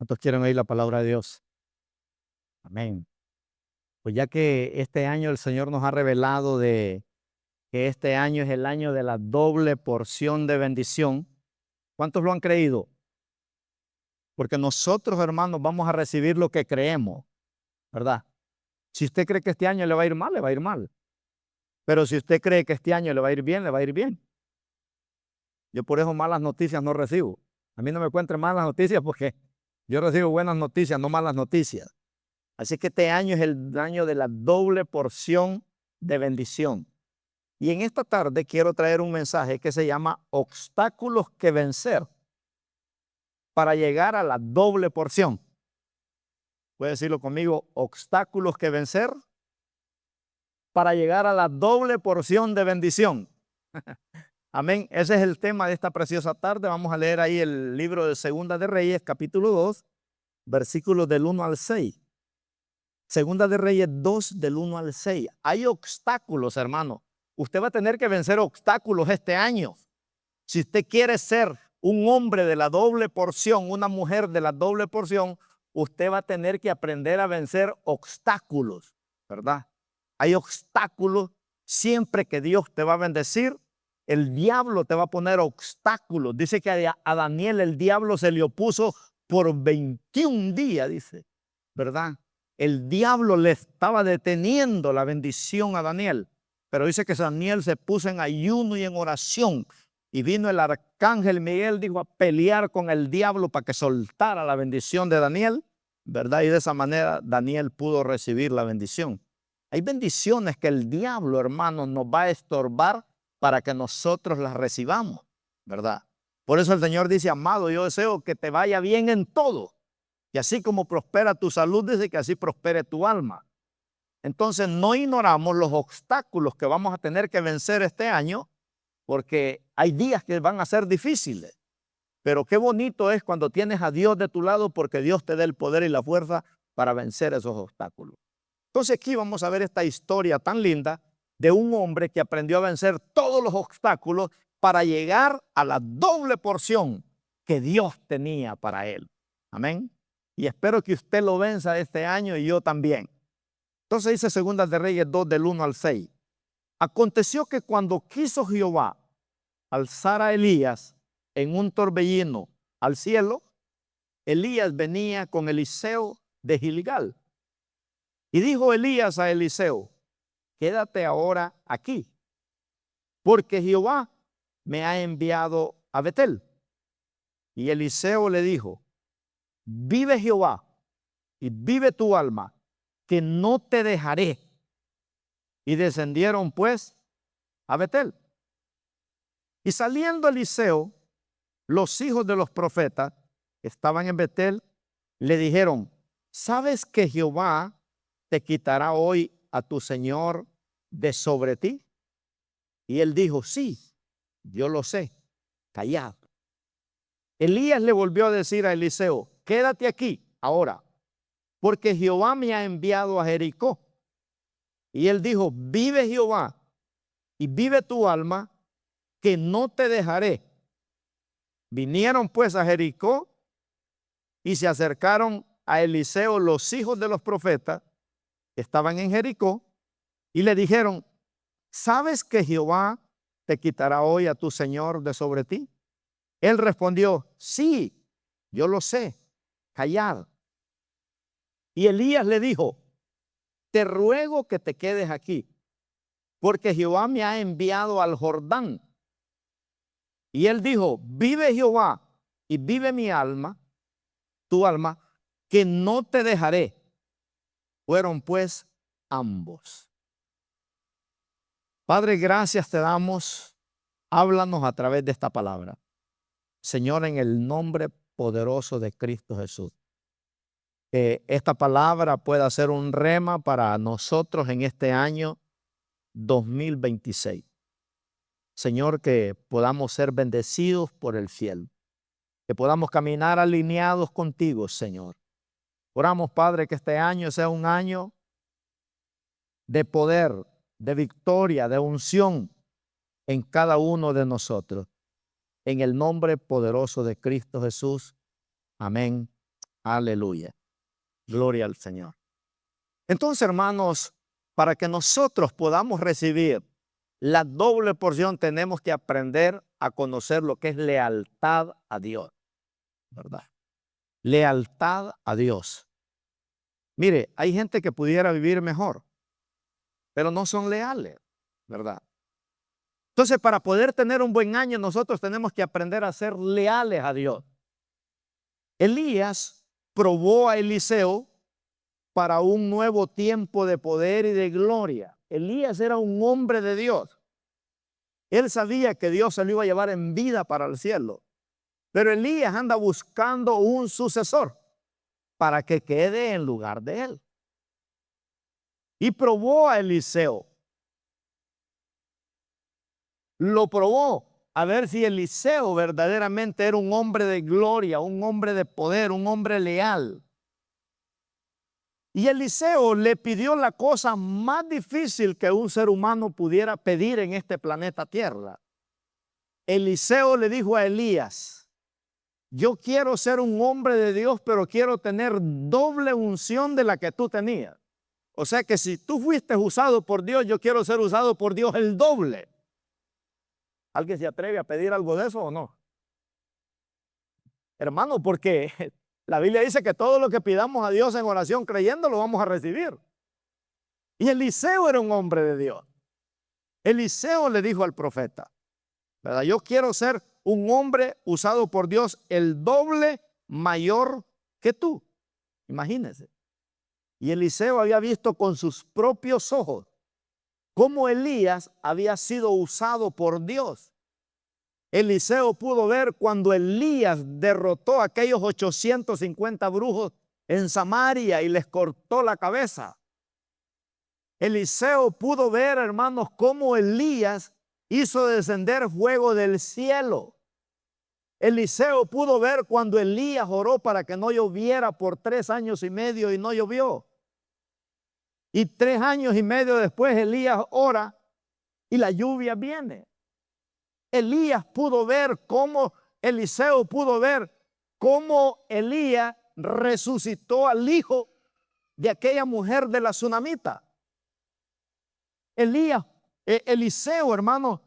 ¿Cuántos quieren oír la palabra de Dios? Amén. Pues ya que este año el Señor nos ha revelado de que este año es el año de la doble porción de bendición, ¿cuántos lo han creído? Porque nosotros, hermanos, vamos a recibir lo que creemos, ¿verdad? Si usted cree que este año le va a ir mal, le va a ir mal. Pero si usted cree que este año le va a ir bien, le va a ir bien. Yo por eso malas noticias no recibo. A mí no me encuentren malas noticias porque yo recibo buenas noticias, no malas noticias. Así que este año es el año de la doble porción de bendición. Y en esta tarde quiero traer un mensaje que se llama obstáculos que vencer para llegar a la doble porción. Puede decirlo conmigo, obstáculos que vencer para llegar a la doble porción de bendición. Amén. Ese es el tema de esta preciosa tarde. Vamos a leer ahí el libro de Segunda de Reyes, capítulo 2, versículos del 1 al 6. Segunda de Reyes 2, del 1 al 6. Hay obstáculos, hermano. Usted va a tener que vencer obstáculos este año. Si usted quiere ser un hombre de la doble porción, una mujer de la doble porción, usted va a tener que aprender a vencer obstáculos, ¿verdad? Hay obstáculos. Siempre que Dios te va a bendecir, el diablo te va a poner obstáculos. Dice que a Daniel el diablo se le opuso por 21 días, dice, ¿verdad? El diablo le estaba deteniendo la bendición a Daniel. Pero dice que Daniel se puso en ayuno y en oración. Y vino el arcángel Miguel, dijo, a pelear con el diablo para que soltara la bendición de Daniel, ¿verdad? Y de esa manera Daniel pudo recibir la bendición. Hay bendiciones que el diablo, hermano, nos va a estorbar para que nosotros las recibamos, ¿verdad? Por eso el Señor dice, amado, yo deseo que te vaya bien en todo. Y así como prospera tu salud, dice que así prospere tu alma. Entonces no ignoramos los obstáculos que vamos a tener que vencer este año, porque hay días que van a ser difíciles. Pero qué bonito es cuando tienes a Dios de tu lado, porque Dios te da el poder y la fuerza para vencer esos obstáculos. Entonces aquí vamos a ver esta historia tan linda de un hombre que aprendió a vencer todos los obstáculos para llegar a la doble porción que Dios tenía para él. Amén. Y espero que usted lo venza este año y yo también. Entonces dice Segunda de Reyes 2 del 1 al 6. Aconteció que cuando quiso Jehová alzar a Elías en un torbellino al cielo, Elías venía con Eliseo de Gilgal. Y dijo Elías a Eliseo, quédate ahora aquí, porque Jehová me ha enviado a Betel. Y Eliseo le dijo, vive Jehová y vive tu alma, que no te dejaré. Y descendieron pues a Betel. Y saliendo Eliseo, los hijos de los profetas que estaban en Betel le dijeron, ¿sabes que Jehová te quitará hoy a tu señor de sobre ti? Y él dijo, sí, yo lo sé, callad. Elías le volvió a decir a Eliseo, quédate aquí ahora, porque Jehová me ha enviado a Jericó. Y él dijo, vive Jehová y vive tu alma, que no te dejaré. Vinieron pues a Jericó y se acercaron a Eliseo los hijos de los profetas que estaban en Jericó y le dijeron, ¿sabes que Jehová te quitará hoy a tu señor de sobre ti? Él respondió, sí, yo lo sé, callad. Y Elías le dijo, te ruego que te quedes aquí, porque Jehová me ha enviado al Jordán. Y él dijo, vive Jehová y vive mi alma, tu alma, que no te dejaré. Fueron pues ambos. Padre, gracias te damos. Háblanos a través de esta palabra. Señor, en el nombre poderoso de Cristo Jesús. Que esta palabra pueda ser un rema para nosotros en este año 2026. Señor, que podamos ser bendecidos por el cielo. Que podamos caminar alineados contigo, Señor. Oramos, Padre, que este año sea un año de poder, de victoria, de unción en cada uno de nosotros. En el nombre poderoso de Cristo Jesús. Amén, Aleluya. Gloria al Señor. Entonces, hermanos, para que nosotros podamos recibir la doble porción, tenemos que aprender a conocer lo que es lealtad a Dios, ¿verdad? Lealtad a Dios. Mire, hay gente que pudiera vivir mejor, pero no son leales, ¿verdad? Entonces, para poder tener un buen año, nosotros tenemos que aprender a ser leales a Dios. Elías probó a Eliseo para un nuevo tiempo de poder y de gloria. Elías era un hombre de Dios. Él sabía que Dios se lo iba a llevar en vida para el cielo. Pero Elías anda buscando un sucesor para que quede en lugar de él. Y probó a Eliseo. Lo probó a ver si Eliseo verdaderamente era un hombre de gloria, un hombre de poder, un hombre leal. Y Eliseo le pidió la cosa más difícil que un ser humano pudiera pedir en este planeta Tierra. Eliseo le dijo a Elías: yo quiero ser un hombre de Dios, pero quiero tener doble unción de la que tú tenías. O sea que si tú fuiste usado por Dios, yo quiero ser usado por Dios el doble. ¿Alguien se atreve a pedir algo de eso o no? Hermano, porque la Biblia dice que todo lo que pidamos a Dios en oración creyendo lo vamos a recibir. Y Eliseo era un hombre de Dios. Eliseo le dijo al profeta, ¿verdad? Yo quiero ser un hombre usado por Dios el doble mayor que tú. Imagínense. Y Eliseo había visto con sus propios ojos cómo Elías había sido usado por Dios. Eliseo pudo ver cuando Elías derrotó a aquellos 850 brujos en Samaria y les cortó la cabeza. Eliseo pudo ver, hermanos, cómo Elías hizo descender fuego del cielo. Eliseo pudo ver cuando Elías oró para que no lloviera por 3 años y medio y no llovió. Y 3 años y medio después Elías ora y la lluvia viene. Elías pudo ver cómo, Eliseo pudo ver cómo Elías resucitó al hijo de aquella mujer de la tsunamita. Eliseo, hermano,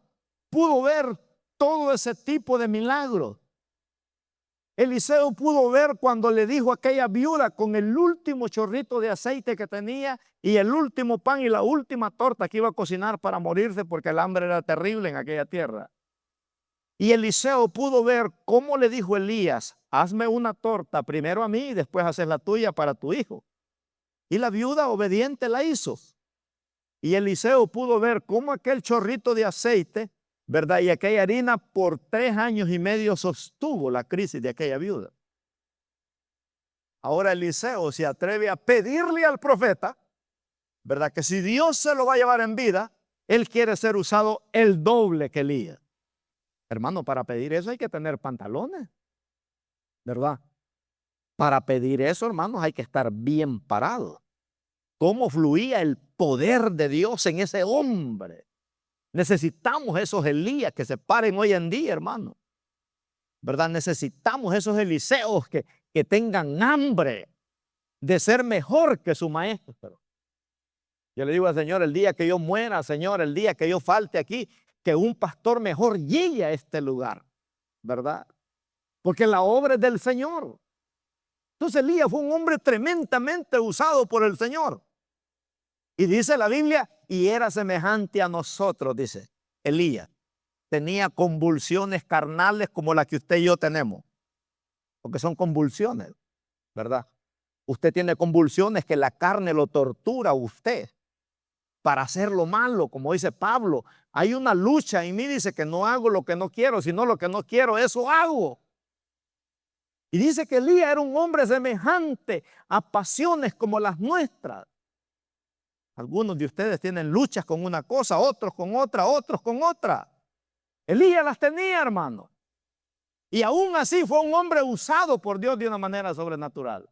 pudo ver todo ese tipo de milagros. Eliseo pudo ver cuando le dijo a aquella viuda con el último chorrito de aceite que tenía y el último pan y la última torta que iba a cocinar para morirse porque el hambre era terrible en aquella tierra. Y Eliseo pudo ver cómo le dijo Elías: hazme una torta primero a mí y después haces la tuya para tu hijo. Y la viuda obediente la hizo. Y Eliseo pudo ver cómo aquel chorrito de aceite, ¿verdad?, y aquella harina por 3 años y medio sostuvo la crisis de aquella viuda. Ahora Eliseo se atreve a pedirle al profeta, ¿verdad?, que si Dios se lo va a llevar en vida, él quiere ser usado el doble que Elías. Hermano, para pedir eso hay que tener pantalones, ¿verdad? Para pedir eso, hermanos, hay que estar bien parado. ¿Cómo fluía el poder de Dios en ese hombre? Necesitamos esos Elías que se paren hoy en día, hermano, ¿verdad? Necesitamos esos Eliseos que tengan hambre de ser mejor que su maestro. Pero yo le digo al Señor, el día que yo muera, Señor, el día que yo falte aquí, que un pastor mejor llegue a este lugar, ¿verdad? Porque la obra es del Señor. Entonces Elías fue un hombre tremendamente usado por el Señor. Y dice la Biblia, y era semejante a nosotros, dice Elías. Tenía convulsiones carnales como las que usted y yo tenemos. Porque son convulsiones, ¿verdad? Usted tiene convulsiones que la carne lo tortura a usted para hacer lo malo, como dice Pablo. Hay una lucha en mí, dice, que no hago lo que no quiero, sino lo que no quiero, eso hago. Y dice que Elías era un hombre semejante a pasiones como las nuestras. Algunos de ustedes tienen luchas con una cosa, otros con otra, otros con otra. Elías las tenía, hermano. Y aún así fue un hombre usado por Dios de una manera sobrenatural.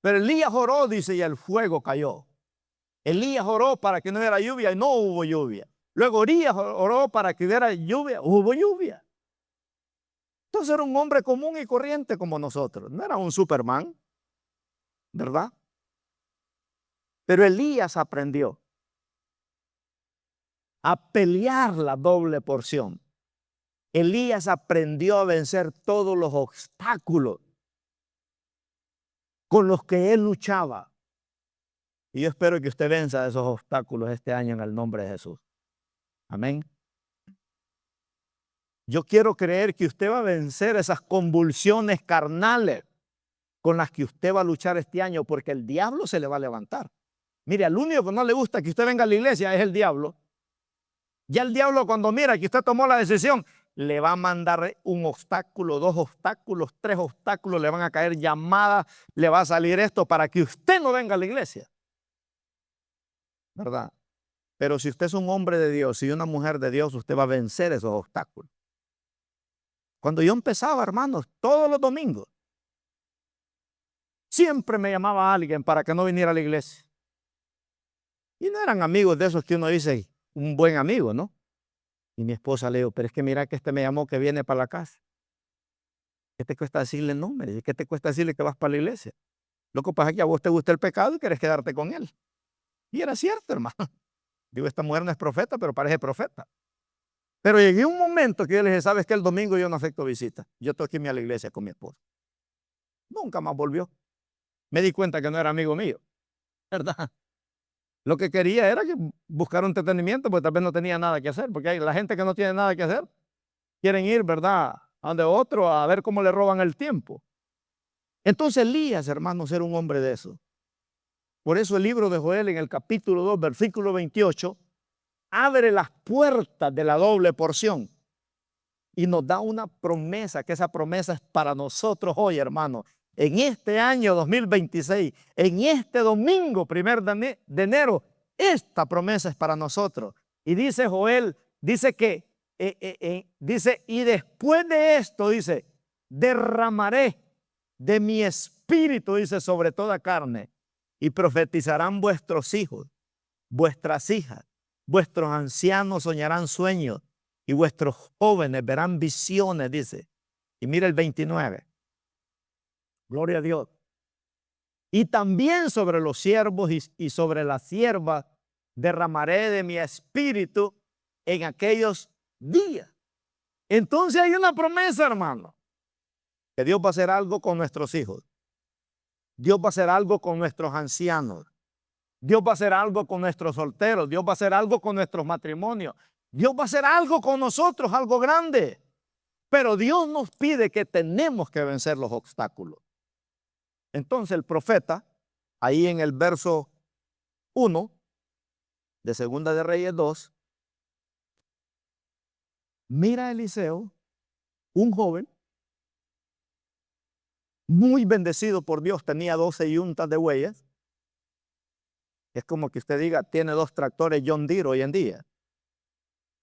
Pero Elías oró, dice, y el fuego cayó. Elías oró para que no hubiera lluvia y no hubo lluvia. Luego Elías oró para que hubiera lluvia, hubo lluvia. Entonces era un hombre común y corriente como nosotros. No era un Superman. ¿verdad? Pero Elías aprendió a pelear la doble porción. Elías aprendió a vencer todos los obstáculos con los que él luchaba. Y yo espero que usted venza esos obstáculos este año en el nombre de Jesús. Amén. Yo quiero creer que usted va a vencer esas convulsiones carnales con las que usted va a luchar este año, porque el diablo se le va a levantar. Mire, al único que no le gusta que usted venga a la iglesia es el diablo. Ya el diablo, cuando mira que usted tomó la decisión, le va a mandar un obstáculo, 2 obstáculos, 3 obstáculos, le van a caer llamadas, le va a salir esto para que usted no venga a la iglesia. ¿Verdad? Pero si usted es un hombre de Dios y una mujer de Dios, usted va a vencer esos obstáculos. Cuando yo empezaba, hermanos, todos los domingos, siempre me llamaba alguien para que no viniera a la iglesia. Y no eran amigos de esos que uno dice, un buen amigo, ¿no? Y mi esposa le dijo, pero es que mira que este me llamó que viene para la casa. ¿Qué te cuesta decirle no? Me dice, ¿qué te cuesta decirle que vas para la iglesia? Lo que pasa es que a vos te gusta el pecado y querés quedarte con él. Y era cierto, hermano. Digo, esta mujer no es profeta, pero parece profeta. Pero llegué a un momento que yo le dije, ¿sabes qué? El domingo yo no acepto visita. Yo tengo que irme a la iglesia con mi esposa. Nunca más volvió. Me di cuenta que no era amigo mío, ¿verdad? Lo que quería era que buscar un entretenimiento, porque tal vez no tenía nada que hacer, porque hay la gente que no tiene nada que hacer, quieren ir, ¿verdad?, a donde otro a ver cómo le roban el tiempo. Entonces Elías, hermanos, era un hombre de eso. Por eso el libro de Joel en el capítulo 2, versículo 28, abre las puertas de la doble porción y nos da una promesa, que esa promesa es para nosotros hoy, hermanos. En este año 2026, en este domingo 1 de enero, esta promesa es para nosotros. Y dice Joel, dice que, dice, y después de esto, dice, derramaré de mi espíritu, dice, sobre toda carne, y profetizarán vuestros hijos, vuestras hijas, vuestros ancianos soñarán sueños, y vuestros jóvenes verán visiones, dice. Y mira el 29. Gloria a Dios. Y también sobre los siervos y sobre las siervas derramaré de mi espíritu en aquellos días. Entonces hay una promesa, hermano, que Dios va a hacer algo con nuestros hijos. Dios va a hacer algo con nuestros ancianos. Dios va a hacer algo con nuestros solteros. Dios va a hacer algo con nuestros matrimonios. Dios va a hacer algo con nosotros, algo grande. Pero Dios nos pide que tenemos que vencer los obstáculos. Entonces el profeta, ahí en el verso 1 de Segunda de Reyes 2, mira a Eliseo, un joven, muy bendecido por Dios, tenía 12 yuntas de bueyes. Es como que usted diga, tiene 2 tractores John Deere hoy en día,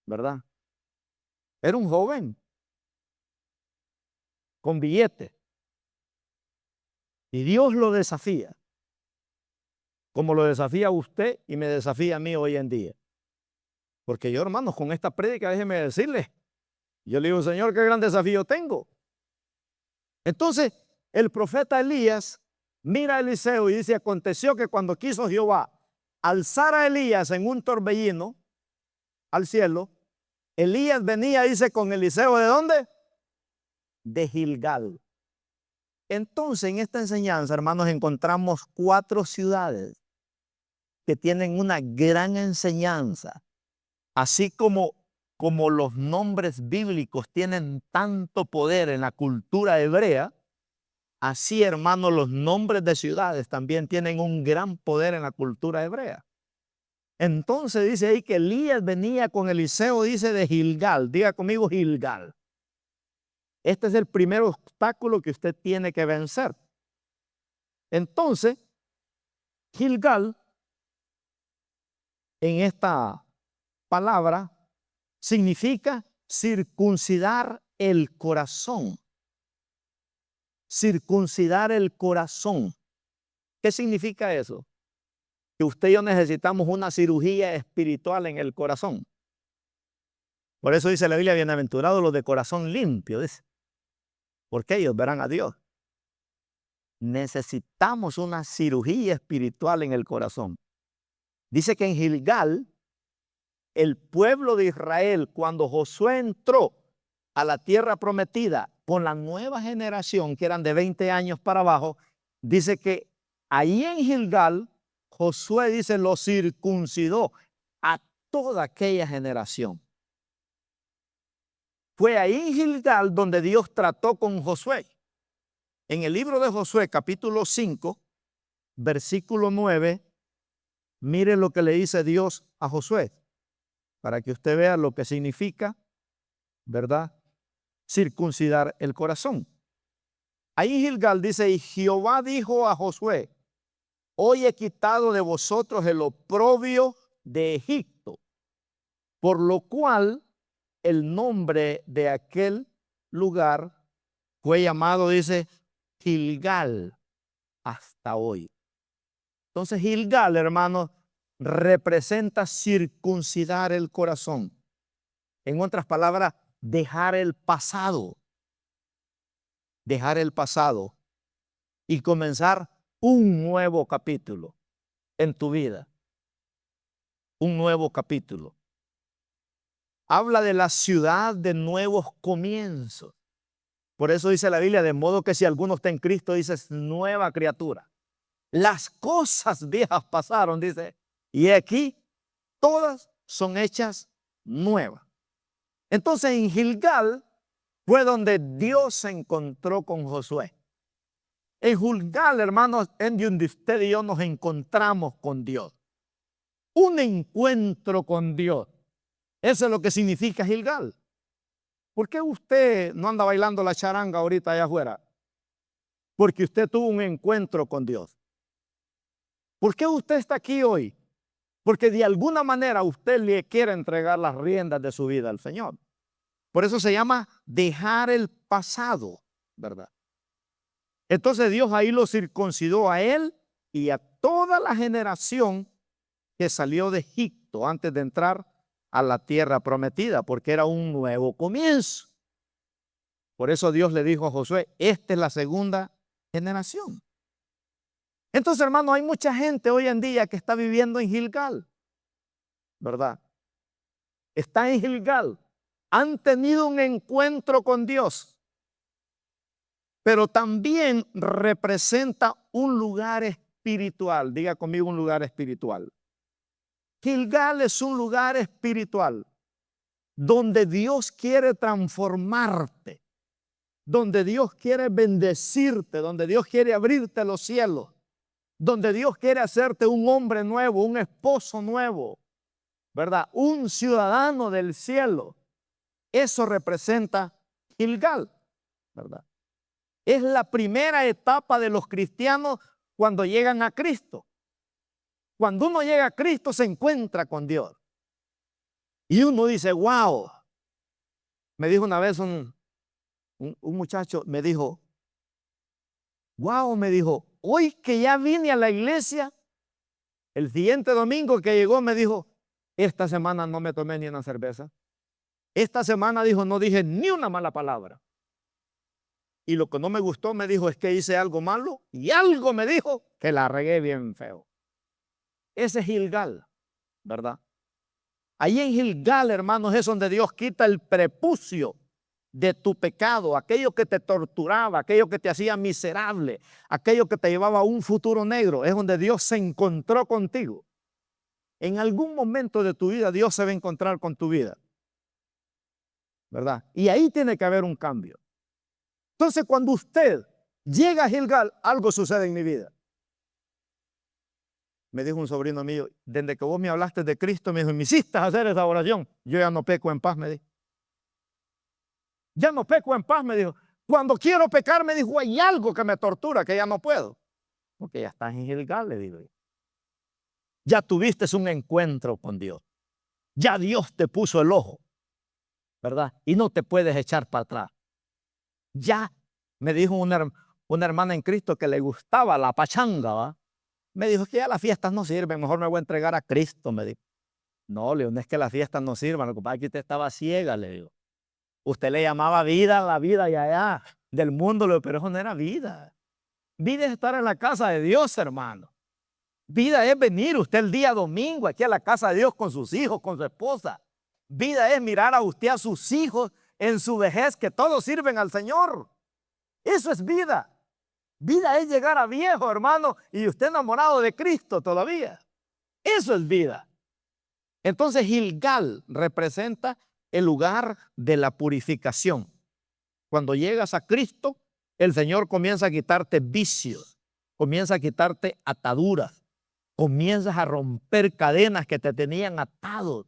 ¿verdad? Era un joven con billete. Y Dios lo desafía, como lo desafía a usted y me desafía a mí hoy en día. Porque yo, hermanos, con esta prédica, déjeme decirle, yo le digo, Señor, qué gran desafío tengo. Entonces, el profeta Elías mira a Eliseo y dice, aconteció que cuando quiso Jehová alzar a Elías en un torbellino al cielo, Elías venía, dice, con Eliseo, ¿de dónde? De Gilgal. Entonces, en esta enseñanza, hermanos, encontramos 4 ciudades que tienen una gran enseñanza, así como los nombres bíblicos tienen tanto poder en la cultura hebrea, así, hermanos, los nombres de ciudades también tienen un gran poder en la cultura hebrea. Entonces dice ahí que Elías venía con Eliseo, dice, de Gilgal. Diga conmigo, Gilgal. Este es el primer obstáculo que usted tiene que vencer. Entonces, Gilgal, en esta palabra, significa circuncidar el corazón. Circuncidar el corazón. ¿Qué significa eso? Que usted y yo necesitamos una cirugía espiritual en el corazón. Por eso dice la Biblia, bienaventurados los de corazón limpio, dice, porque ellos verán a Dios. necesitamos una cirugía espiritual en el corazón. Dice que en Gilgal, el pueblo de Israel, cuando Josué entró a la tierra prometida con la nueva generación, que eran de 20 años para abajo, dice que ahí en Gilgal, Josué dice, lo circuncidó a toda aquella generación. Fue ahí en Gilgal donde Dios trató con Josué. En el libro de Josué, capítulo 5, versículo 9, mire lo que le dice Dios a Josué, para que usted vea lo que significa, ¿verdad?, circuncidar el corazón. Ahí en Gilgal dice, y Jehová dijo a Josué, hoy he quitado de vosotros el oprobio de Egipto, por lo cual el nombre de aquel lugar fue llamado, dice, Gilgal hasta hoy. Entonces Gilgal, hermanos, representa circuncidar el corazón. En otras palabras, dejar el pasado y comenzar un nuevo capítulo en tu vida. Un nuevo capítulo. Habla de la ciudad de nuevos comienzos. Por eso dice la Biblia, de modo que si alguno está en Cristo, dice, es nueva criatura. Las cosas viejas pasaron, dice, y aquí todas son hechas nuevas. Entonces en Gilgal fue donde Dios se encontró con Josué. En Gilgal, hermanos, en donde usted y yo nos encontramos con Dios. Un encuentro con Dios. Eso es lo que significa Gilgal. ¿Por qué usted no anda bailando la charanga ahorita allá afuera? Porque usted tuvo un encuentro con Dios. ¿Por qué usted está aquí hoy? Porque de alguna manera usted le quiere entregar las riendas de su vida al Señor. Por eso se llama dejar el pasado, ¿verdad? Entonces Dios ahí lo circuncidó a él y a toda la generación que salió de Egipto antes de entrar a la tierra prometida, porque era un nuevo comienzo. Por eso Dios le dijo a Josué, esta es la segunda generación. Entonces, hermano, hay mucha gente hoy en día que está viviendo en Gilgal, ¿verdad? Está en Gilgal. Han tenido un encuentro con Dios, pero también representa un lugar espiritual. Diga conmigo, un lugar espiritual. Gilgal es un lugar espiritual donde Dios quiere transformarte, donde Dios quiere bendecirte, donde Dios quiere abrirte los cielos, donde Dios quiere hacerte un hombre nuevo, un esposo nuevo, ¿verdad? Un ciudadano del cielo. Eso representa Gilgal, ¿verdad? Es la primera etapa de los cristianos cuando llegan a Cristo. Cuando uno llega a Cristo se encuentra con Dios. Y uno dice, wow. Me dijo una vez un muchacho, me dijo, wow, me dijo, hoy que ya vine a la iglesia, el siguiente domingo que llegó me dijo, esta semana no me tomé ni una cerveza. Esta semana, dijo, no dije ni una mala palabra. Y lo que no me gustó, me dijo, es que hice algo malo y algo me dijo que la regué bien feo. Ese es Gilgal, ¿verdad? Ahí en Gilgal, hermanos, es donde Dios quita el prepucio de tu pecado, aquello que te torturaba, aquello que te hacía miserable, aquello que te llevaba a un futuro negro. Es donde Dios se encontró contigo. En algún momento de tu vida Dios se va a encontrar con tu vida, ¿verdad? Y ahí tiene que haber un cambio. Entonces, cuando usted llega a Gilgal, algo sucede en mi vida. Me dijo un sobrino mío, desde que vos me hablaste de Cristo, me dijo, me hiciste hacer esa oración, yo ya no peco en paz, me dijo. Ya no peco en paz, me dijo. Cuando quiero pecar, me dijo, hay algo que me tortura, que ya no puedo. Porque ya estás en Gilgal, le digo yo. Ya tuviste un encuentro con Dios. Ya Dios te puso el ojo, ¿verdad? Y no te puedes echar para atrás. Ya, me dijo una hermana en Cristo que le gustaba la pachanga, ¿va? Me dijo, es que ya las fiestas no sirven, mejor me voy a entregar a Cristo, me dijo. No, le digo, no es que las fiestas no sirvan, lo que pasa es que usted estaba ciega, le digo. Usted le llamaba vida a la vida y allá del mundo, pero eso no era vida. Vida es estar en la casa de Dios, hermano. Vida es venir usted el día domingo aquí a la casa de Dios con sus hijos, con su esposa. Vida es mirar a usted, a sus hijos en su vejez, que todos sirven al Señor. Eso es vida. Vida es llegar a viejo, hermano, y usted enamorado de Cristo todavía. Eso es vida. Entonces Gilgal representa el lugar de la purificación. Cuando llegas a Cristo, el Señor comienza a quitarte vicios, comienza a quitarte ataduras, comienzas a romper cadenas que te tenían atado,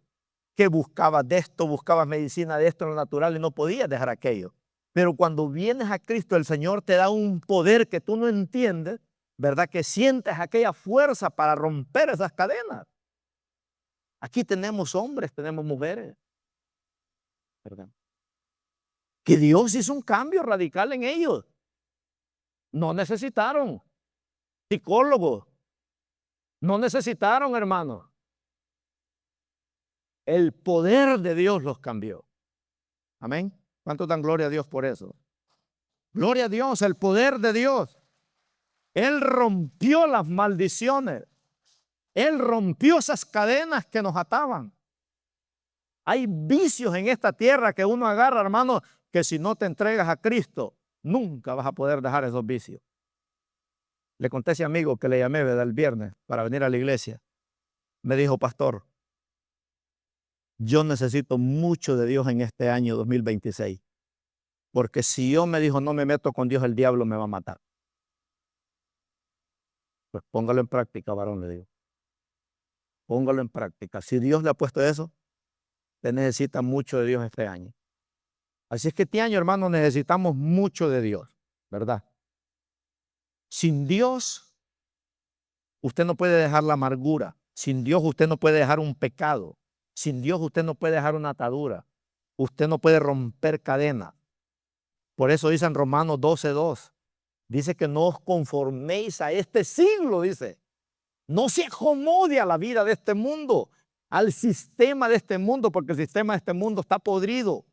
que buscabas de esto, buscabas medicina de esto en lo natural y no podías dejar aquello. Pero cuando vienes a Cristo, el Señor te da un poder que tú no entiendes, ¿verdad? Que sientes aquella fuerza para romper esas cadenas. Aquí tenemos hombres, tenemos mujeres, ¿verdad? Que Dios hizo un cambio radical en ellos. No necesitaron psicólogos, no necesitaron, hermanos. El poder de Dios los cambió. Amén. ¿Cuánto dan gloria a Dios por eso? Gloria a Dios, el poder de Dios. Él rompió las maldiciones. Él rompió esas cadenas que nos ataban. Hay vicios en esta tierra que uno agarra, hermano, que si no te entregas a Cristo, nunca vas a poder dejar esos vicios. Le conté a ese amigo que le llamé, ¿verdad?, el viernes para venir a la iglesia. Me dijo, pastor, yo necesito mucho de Dios en este año 2026. Porque si yo, me dijo, no me meto con Dios, el diablo me va a matar. Pues póngalo en práctica, varón, le digo. Póngalo en práctica. Si Dios le ha puesto eso, usted necesita mucho de Dios este año. Así es que este año, hermano, necesitamos mucho de Dios, ¿verdad? Sin Dios, usted no puede dejar la amargura. Sin Dios, usted no puede dejar un pecado. Sin Dios, usted no puede dejar una atadura. Usted no puede romper cadenas. Por eso dice en Romanos 12:2, dice que no os conforméis a este siglo, dice. No se acomode a la vida de este mundo, al sistema de este mundo, porque el sistema de este mundo está podrido,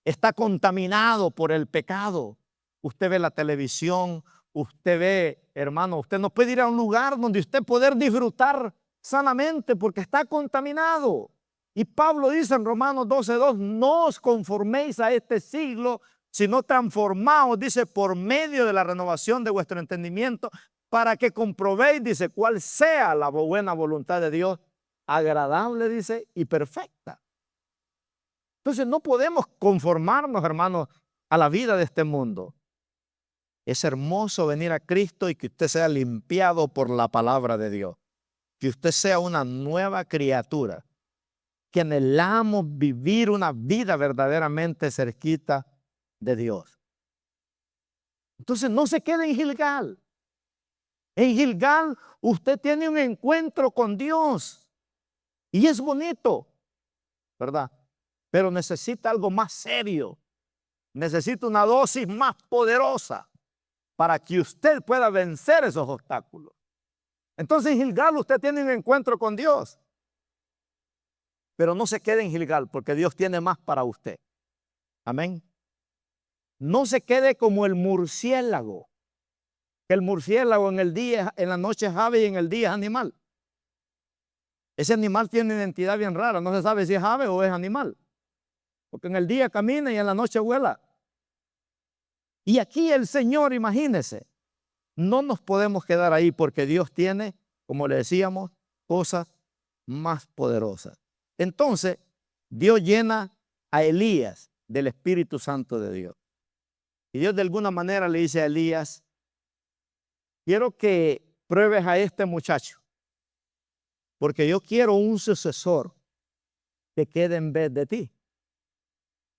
está contaminado por el pecado. Usted ve la televisión, usted ve, hermano, usted no puede ir a un lugar donde usted poder disfrutar sanamente porque está contaminado. Y Pablo dice en Romanos 12:2, no os conforméis a este siglo, sino transformaos, dice, por medio de la renovación de vuestro entendimiento, para que comprobéis, dice, cuál sea la buena voluntad de Dios, agradable, dice, y perfecta. Entonces no podemos conformarnos, hermanos, a la vida de este mundo. Es hermoso venir a Cristo y que usted sea limpiado por la palabra de Dios. Que usted sea una nueva criatura. Que anhelamos vivir una vida verdaderamente cerquita de Dios. Entonces no se quede en Gilgal. En Gilgal usted tiene un encuentro con Dios y es bonito, ¿verdad? Pero necesita algo más serio. Necesita una dosis más poderosa para que usted pueda vencer esos obstáculos. Entonces en Gilgal usted tiene un encuentro con Dios. Pero no se quede en Gilgal porque Dios tiene más para usted. Amén. No se quede como el murciélago. Que el murciélago en el día, en la noche es ave y en el día es animal. Ese animal tiene una identidad bien rara. No se sabe si es ave o es animal. Porque en el día camina y en la noche vuela. Y aquí el Señor, imagínese, no nos podemos quedar ahí porque Dios tiene, como le decíamos, cosas más poderosas. Entonces, Dios llena a Elías del Espíritu Santo de Dios. Y Dios de alguna manera le dice a Elías, quiero que pruebes a este muchacho, porque yo quiero un sucesor que quede en vez de ti.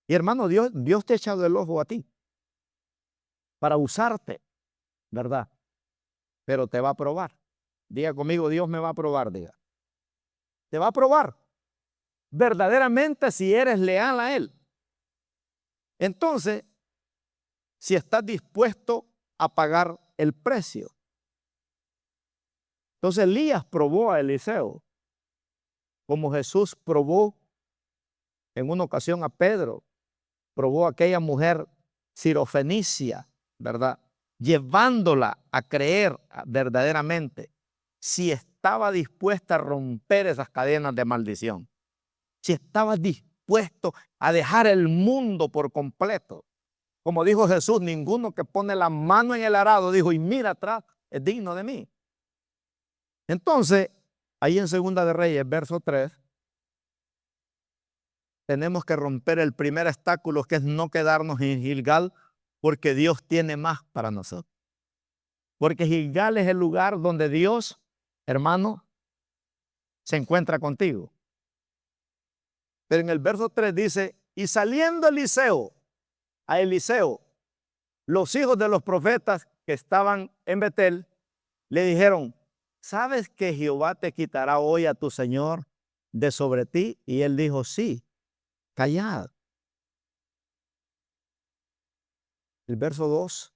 Y hermano, Dios te ha echado el ojo a ti para usarte, ¿verdad? Pero te va a probar. Diga conmigo, Dios me va a probar, diga. Te va a probar verdaderamente si eres leal a Él. Entonces, si estás dispuesto a pagar el precio. Entonces Elías probó a Eliseo, como Jesús probó en una ocasión a Pedro, probó a aquella mujer sirofenicia, ¿verdad? llevándola a creer verdaderamente si estaba dispuesta a romper esas cadenas de maldición, si estaba dispuesto a dejar el mundo por completo. Como dijo Jesús, ninguno que pone la mano en el arado, dijo, y mira atrás, es digno de mí. Entonces, ahí en Segunda de Reyes, verso 3, tenemos que romper el primer obstáculo, que es no quedarnos en Gilgal, porque Dios tiene más para nosotros. Porque Gilgal es el lugar donde Dios, hermano, se encuentra contigo. Pero en el verso 3 dice, y saliendo a Eliseo, los hijos de los profetas que estaban en Betel, le dijeron, ¿sabes que Jehová te quitará hoy a tu señor de sobre ti? Y él dijo, sí, callad. El verso 2,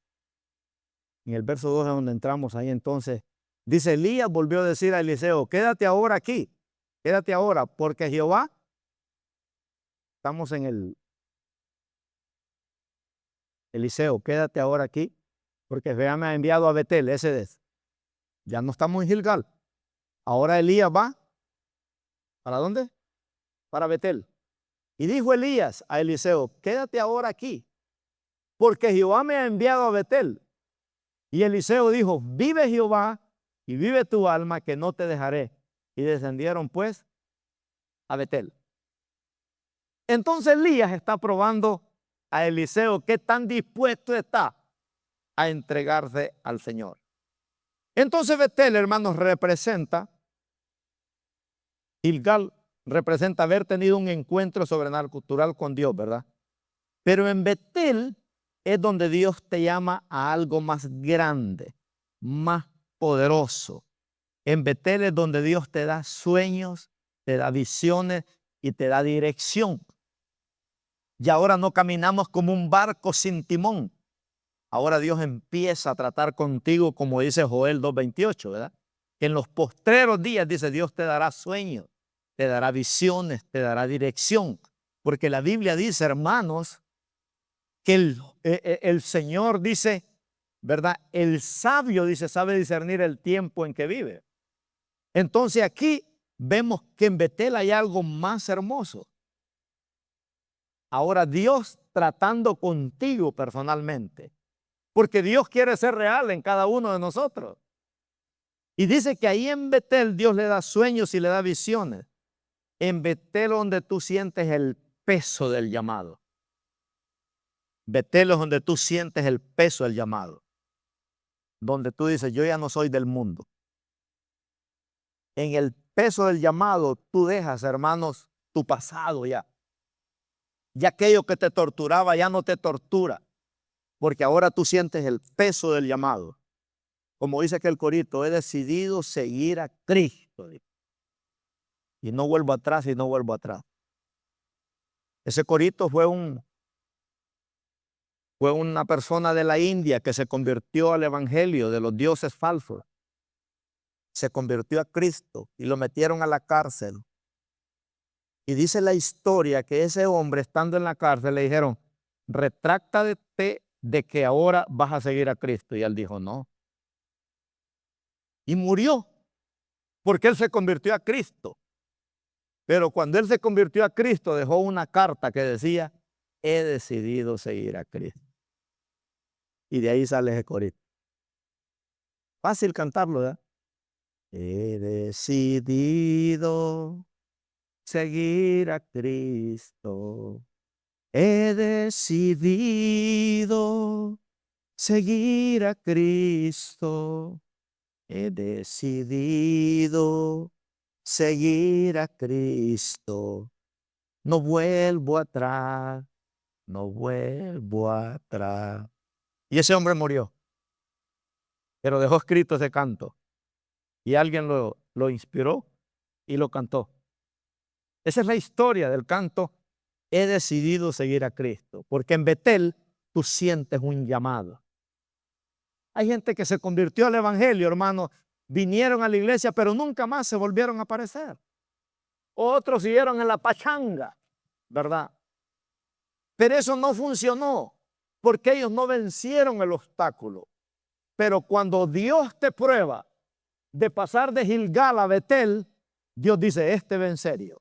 en el verso 2 es donde entramos ahí entonces. Dice, Elías volvió a decir a Eliseo, quédate ahora aquí, quédate ahora, porque Jehová, estamos en el Eliseo, quédate ahora aquí, porque Jehová me ha enviado a Betel, ese es. Ya no estamos en Gilgal. Ahora Elías va, ¿para dónde? Para Betel. Y dijo Elías a Eliseo, quédate ahora aquí, porque Jehová me ha enviado a Betel. Y Eliseo dijo, vive Jehová y vive tu alma, que no te dejaré. Y descendieron pues a Betel. Entonces Elías está probando a Eliseo qué tan dispuesto está a entregarse al Señor. Entonces Betel, hermanos, Gilgal representa haber tenido un encuentro sobrenatural con Dios, ¿verdad? Pero en Betel es donde Dios te llama a algo más grande, más poderoso. En Betel es donde Dios te da sueños, te da visiones y te da dirección. Y ahora no caminamos como un barco sin timón. Ahora Dios empieza a tratar contigo, como dice Joel 2:28, ¿verdad? Que en los postreros días, dice, Dios te dará sueños, te dará visiones, te dará dirección. Porque la Biblia dice, hermanos, que el Señor dice, ¿verdad? El sabio, dice, sabe discernir el tiempo en que vive. Entonces aquí vemos que en Betel hay algo más hermoso. Ahora Dios tratando contigo personalmente, porque Dios quiere ser real en cada uno de nosotros. Y dice que ahí en Betel Dios le da sueños y le da visiones. En Betel donde tú sientes el peso del llamado. Betel es donde tú sientes el peso del llamado. Donde tú dices, yo ya no soy del mundo. En el peso del llamado tú dejas, hermanos, tu pasado ya. Ya aquello que te torturaba ya no te tortura. Porque ahora tú sientes el peso del llamado. Como dice aquel corito, he decidido seguir a Cristo. Y no vuelvo atrás y no vuelvo atrás. Ese corito fue una persona de la India que se convirtió al evangelio de los dioses falsos. Se convirtió a Cristo y lo metieron a la cárcel. Y dice la historia que ese hombre, estando en la cárcel, le dijeron, retráctate de que ahora vas a seguir a Cristo. Y él dijo, no. Y murió porque él se convirtió a Cristo. Pero cuando él se convirtió a Cristo, dejó una carta que decía, he decidido seguir a Cristo. Y de ahí sale ese corito. Fácil cantarlo, ¿verdad? He decidido seguir a Cristo. He decidido seguir a Cristo. He decidido seguir a Cristo. No vuelvo atrás, no vuelvo atrás. Y ese hombre murió, pero dejó escrito ese canto. Y alguien lo inspiró y lo cantó. Esa es la historia del canto. He decidido seguir a Cristo, porque en Betel tú sientes un llamado. Hay gente que se convirtió al evangelio, hermano, vinieron a la iglesia, pero nunca más se volvieron a aparecer. Otros siguieron en la pachanga, ¿verdad? Pero eso no funcionó, porque ellos no vencieron el obstáculo. Pero cuando Dios te prueba de pasar de Gilgal a Betel, Dios dice, este va en serio.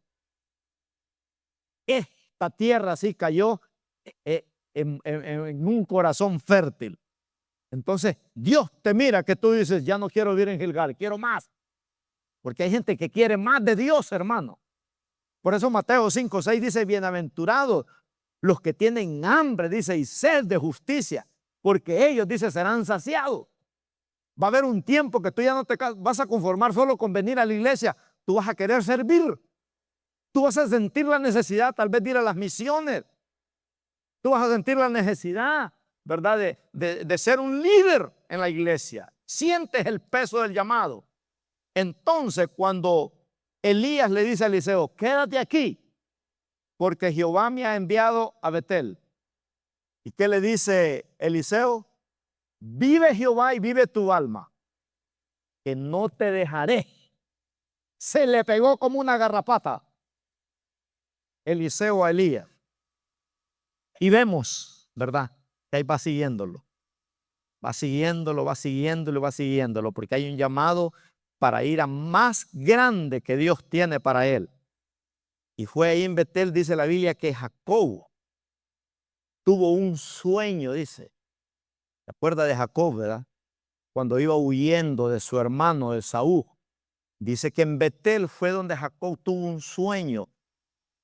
Esta tierra sí cayó en un corazón fértil. Entonces, Dios te mira que tú dices, ya no quiero vivir en Gilgal, quiero más. Porque hay gente que quiere más de Dios, hermano. Por eso Mateo 5:6 dice, bienaventurados los que tienen hambre, dice, y sed de justicia, porque ellos, dice, serán saciados. Va a haber un tiempo que tú ya no te vas a conformar solo con venir a la iglesia, tú vas a querer servir. Tú vas a sentir la necesidad tal vez de ir a las misiones. Tú vas a sentir la necesidad, ¿verdad? De ser un líder en la iglesia. Sientes el peso del llamado. Entonces, cuando Elías le dice a Eliseo, quédate aquí, porque Jehová me ha enviado a Betel. ¿Y qué le dice Eliseo? Vive Jehová y vive tu alma, que no te dejaré. Se le pegó como una garrapata Eliseo a Elías. Y vemos, ¿verdad? Que ahí va siguiéndolo. Va siguiéndolo, va siguiéndolo, va siguiéndolo, porque hay un llamado para ir a más grande que Dios tiene para él. Y fue ahí en Betel, dice la Biblia, que Jacob tuvo un sueño, dice. ¿Se acuerda de Jacob, verdad? Cuando iba huyendo de su hermano Esaú. Dice que en Betel fue donde Jacob tuvo un sueño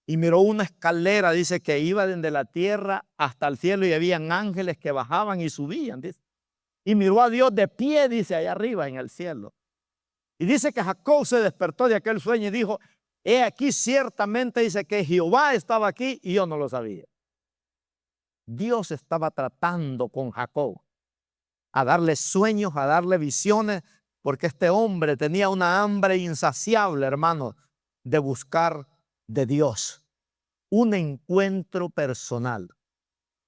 y miró una escalera, dice que iba desde la tierra hasta el cielo y habían ángeles que bajaban y subían, dice. Y miró a Dios de pie, dice, allá arriba en el cielo. Y dice que Jacob se despertó de aquel sueño y dijo, he aquí ciertamente, dice, que Jehová estaba aquí y yo no lo sabía. Dios estaba tratando con Jacob a darle sueños, a darle visiones, porque este hombre tenía una hambre insaciable, hermano, de buscar de Dios. Un encuentro personal.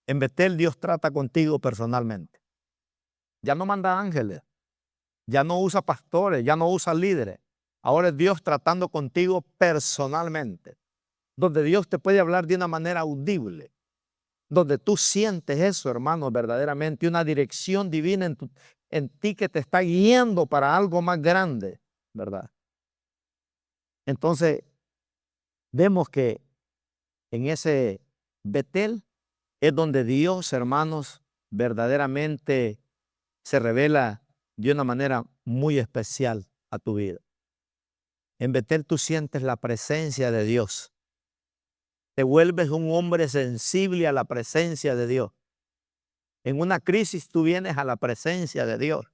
En Betel Dios trata contigo personalmente. Ya no manda ángeles, ya no usa pastores, ya no usa líderes. Ahora es Dios tratando contigo personalmente, donde Dios te puede hablar de una manera audible, donde tú sientes eso, hermano, verdaderamente, una dirección divina en ti que te está guiando para algo más grande, ¿verdad? Entonces, vemos que en ese Betel es donde Dios, hermanos, verdaderamente se revela de una manera muy especial a tu vida. En Betel tú sientes la presencia de Dios. Te vuelves un hombre sensible a la presencia de Dios. En una crisis tú vienes a la presencia de Dios.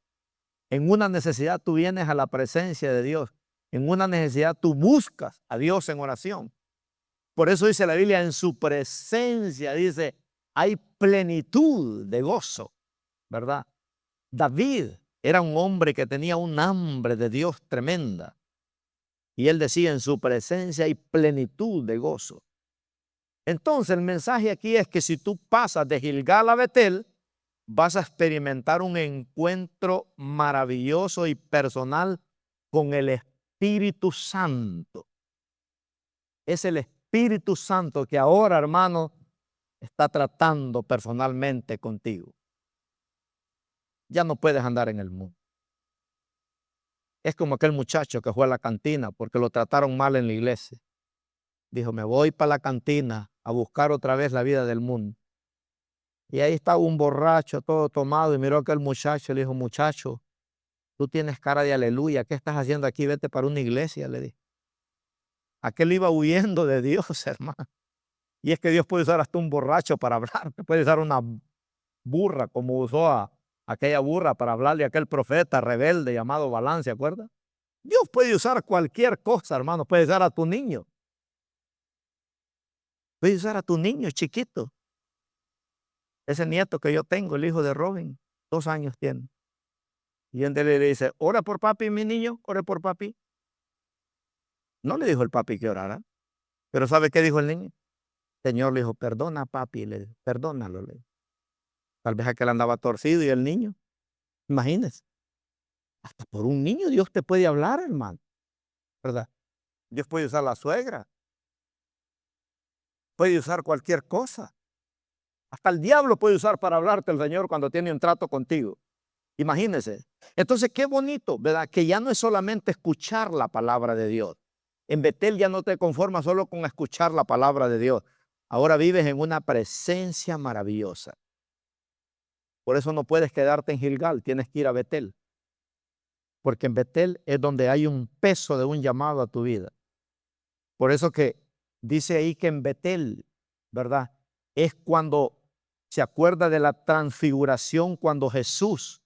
En una necesidad tú vienes a la presencia de Dios. En una necesidad tú buscas a Dios en oración. Por eso dice la Biblia, en su presencia, dice, hay plenitud de gozo, ¿verdad? David era un hombre que tenía un hambre de Dios tremenda. Y él decía, en su presencia hay plenitud de gozo. Entonces el mensaje aquí es que si tú pasas de Gilgal a Betel, vas a experimentar un encuentro maravilloso y personal con el Espíritu Santo. Es el Espíritu Santo que ahora, hermano, está tratando personalmente contigo. Ya no puedes andar en el mundo. Es como aquel muchacho que fue a la cantina porque lo trataron mal en la iglesia. Dijo, me voy para la cantina a buscar otra vez la vida del mundo. Y ahí estaba un borracho todo tomado y miró a aquel muchacho y le dijo, muchacho, tú tienes cara de aleluya, ¿qué estás haciendo aquí? Vete para una iglesia, le dijo. Aquel iba huyendo de Dios, hermano. Y es que Dios puede usar hasta un borracho para hablar, puede usar una burra como usó a aquella burra para hablarle a aquel profeta rebelde llamado Balaam, ¿se acuerda? Dios puede usar cualquier cosa, hermano, puede usar a tu niño. Puede usar a tu niño chiquito. Ese nieto que yo tengo, el hijo de Robin, 2 años tiene. Y él le dice, ora por papi, mi niño, ore por papi. No le dijo el papi que orara, pero ¿sabe qué dijo el niño? Señor le dijo, perdona papi, le dijo, perdónalo. Le dijo. Tal vez aquel andaba torcido y el niño, imagínese. Hasta por un niño Dios te puede hablar, hermano, ¿verdad? Dios puede usar la suegra, puede usar cualquier cosa. Hasta el diablo puede usar para hablarte el Señor cuando tiene un trato contigo. Imagínense. Entonces, qué bonito, ¿verdad? Que ya no es solamente escuchar la palabra de Dios. En Betel ya no te conformas solo con escuchar la palabra de Dios. Ahora vives en una presencia maravillosa. Por eso no puedes quedarte en Gilgal, tienes que ir a Betel. Porque en Betel es donde hay un peso de un llamado a tu vida. Por eso que dice ahí que en Betel, ¿verdad? Es cuando se acuerda de la transfiguración, cuando Jesús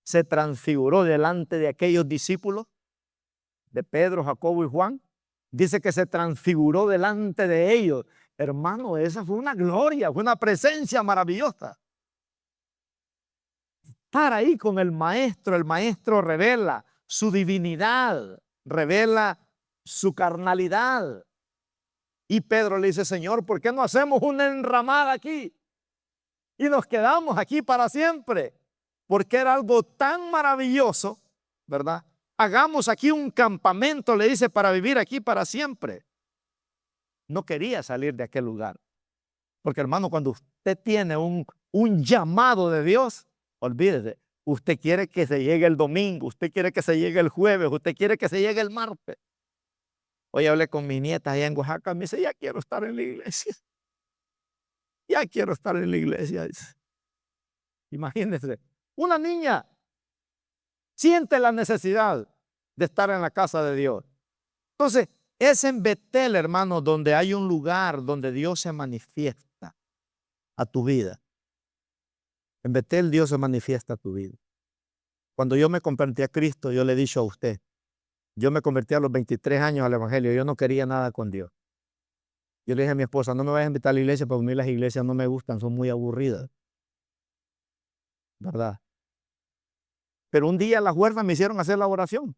se transfiguró delante de aquellos discípulos, de Pedro, Jacobo y Juan. Dice que se transfiguró delante de ellos. Hermano, esa fue una gloria, fue una presencia maravillosa. Estar ahí con el maestro revela su divinidad, revela su carnalidad. Y Pedro le dice, Señor, ¿por qué no hacemos una enramada aquí? Y nos quedamos aquí para siempre. Porque era algo tan maravilloso, ¿verdad? Hagamos aquí un campamento, le dice, para vivir aquí para siempre. No quería salir de aquel lugar. Porque hermano, cuando usted tiene un llamado de Dios, olvídese, usted quiere que se llegue el domingo, usted quiere que se llegue el jueves, usted quiere que se llegue el martes. Hoy hablé con mi nieta allá en Oaxaca, me dice, ya quiero estar en la iglesia. Ya quiero estar en la iglesia. Imagínense, una niña siente la necesidad de estar en la casa de Dios. Entonces, es en Betel, hermano, donde hay un lugar donde Dios se manifiesta a tu vida. En Betel Dios se manifiesta a tu vida. Cuando yo me convertí a Cristo, yo le he dicho a usted, yo me convertí a los 23 años al Evangelio, yo no quería nada con Dios. Yo le dije a mi esposa, no me vayas a invitar a la iglesia, porque a mí las iglesias no me gustan, son muy aburridas. ¿Verdad? Pero un día las huérfanas me hicieron hacer la oración.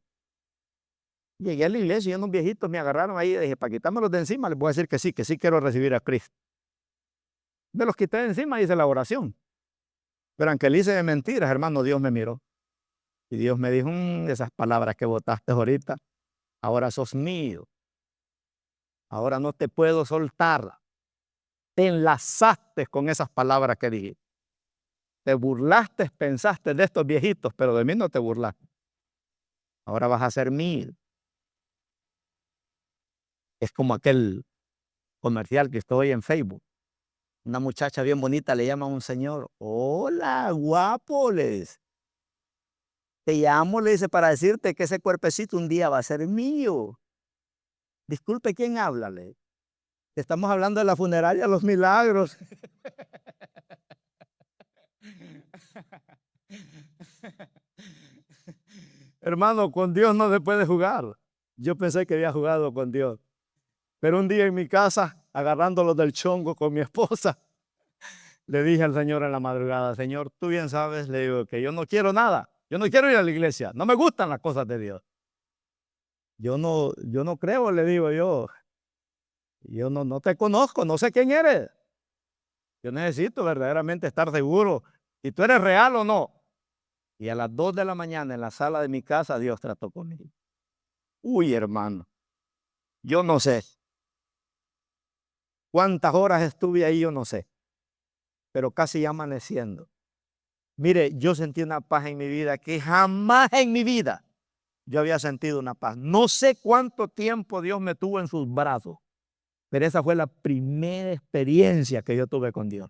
Llegué a la iglesia y unos viejitos me agarraron ahí y dije, para quitármelos de encima, les voy a decir que sí quiero recibir a Cristo. Me los quité de encima y hice la oración. Pero aunque le hice de mentiras, hermano, Dios me miró. Y Dios me dijo, esas palabras que botaste ahorita, ahora sos mío. Ahora no te puedo soltar. Te enlazaste con esas palabras que dije. Te burlaste, pensaste de estos viejitos, pero de mí no te burlaste. Ahora vas a ser mío. Es como aquel comercial que estoy en Facebook. Una muchacha bien bonita le llama a un señor. Hola, guapo, les. Te llamo, le dice, para decirte que ese cuerpecito un día va a ser mío. Disculpe, ¿quién habla? Le? Estamos hablando de la funeraria Los Milagros. Hermano, con Dios no se puede jugar. Yo pensé que había jugado con Dios. Pero un día en mi casa, agarrándolo del chongo con mi esposa, le dije al Señor en la madrugada, Señor, tú bien sabes, le digo, que yo no quiero nada. Yo no quiero ir a la iglesia. No me gustan las cosas de Dios. Yo no creo, le digo yo. Yo no te conozco, no sé quién eres. Yo necesito verdaderamente estar seguro si tú eres real o no. Y a las 2 de la mañana en la sala de mi casa, Dios trató conmigo. Uy, hermano, yo no sé. ¿Cuántas horas estuve ahí? Yo no sé. Pero casi amaneciendo. Mire, yo sentí una paz en mi vida que jamás en mi vida yo había sentido una paz. No sé cuánto tiempo Dios me tuvo en sus brazos, pero esa fue la primera experiencia que yo tuve con Dios.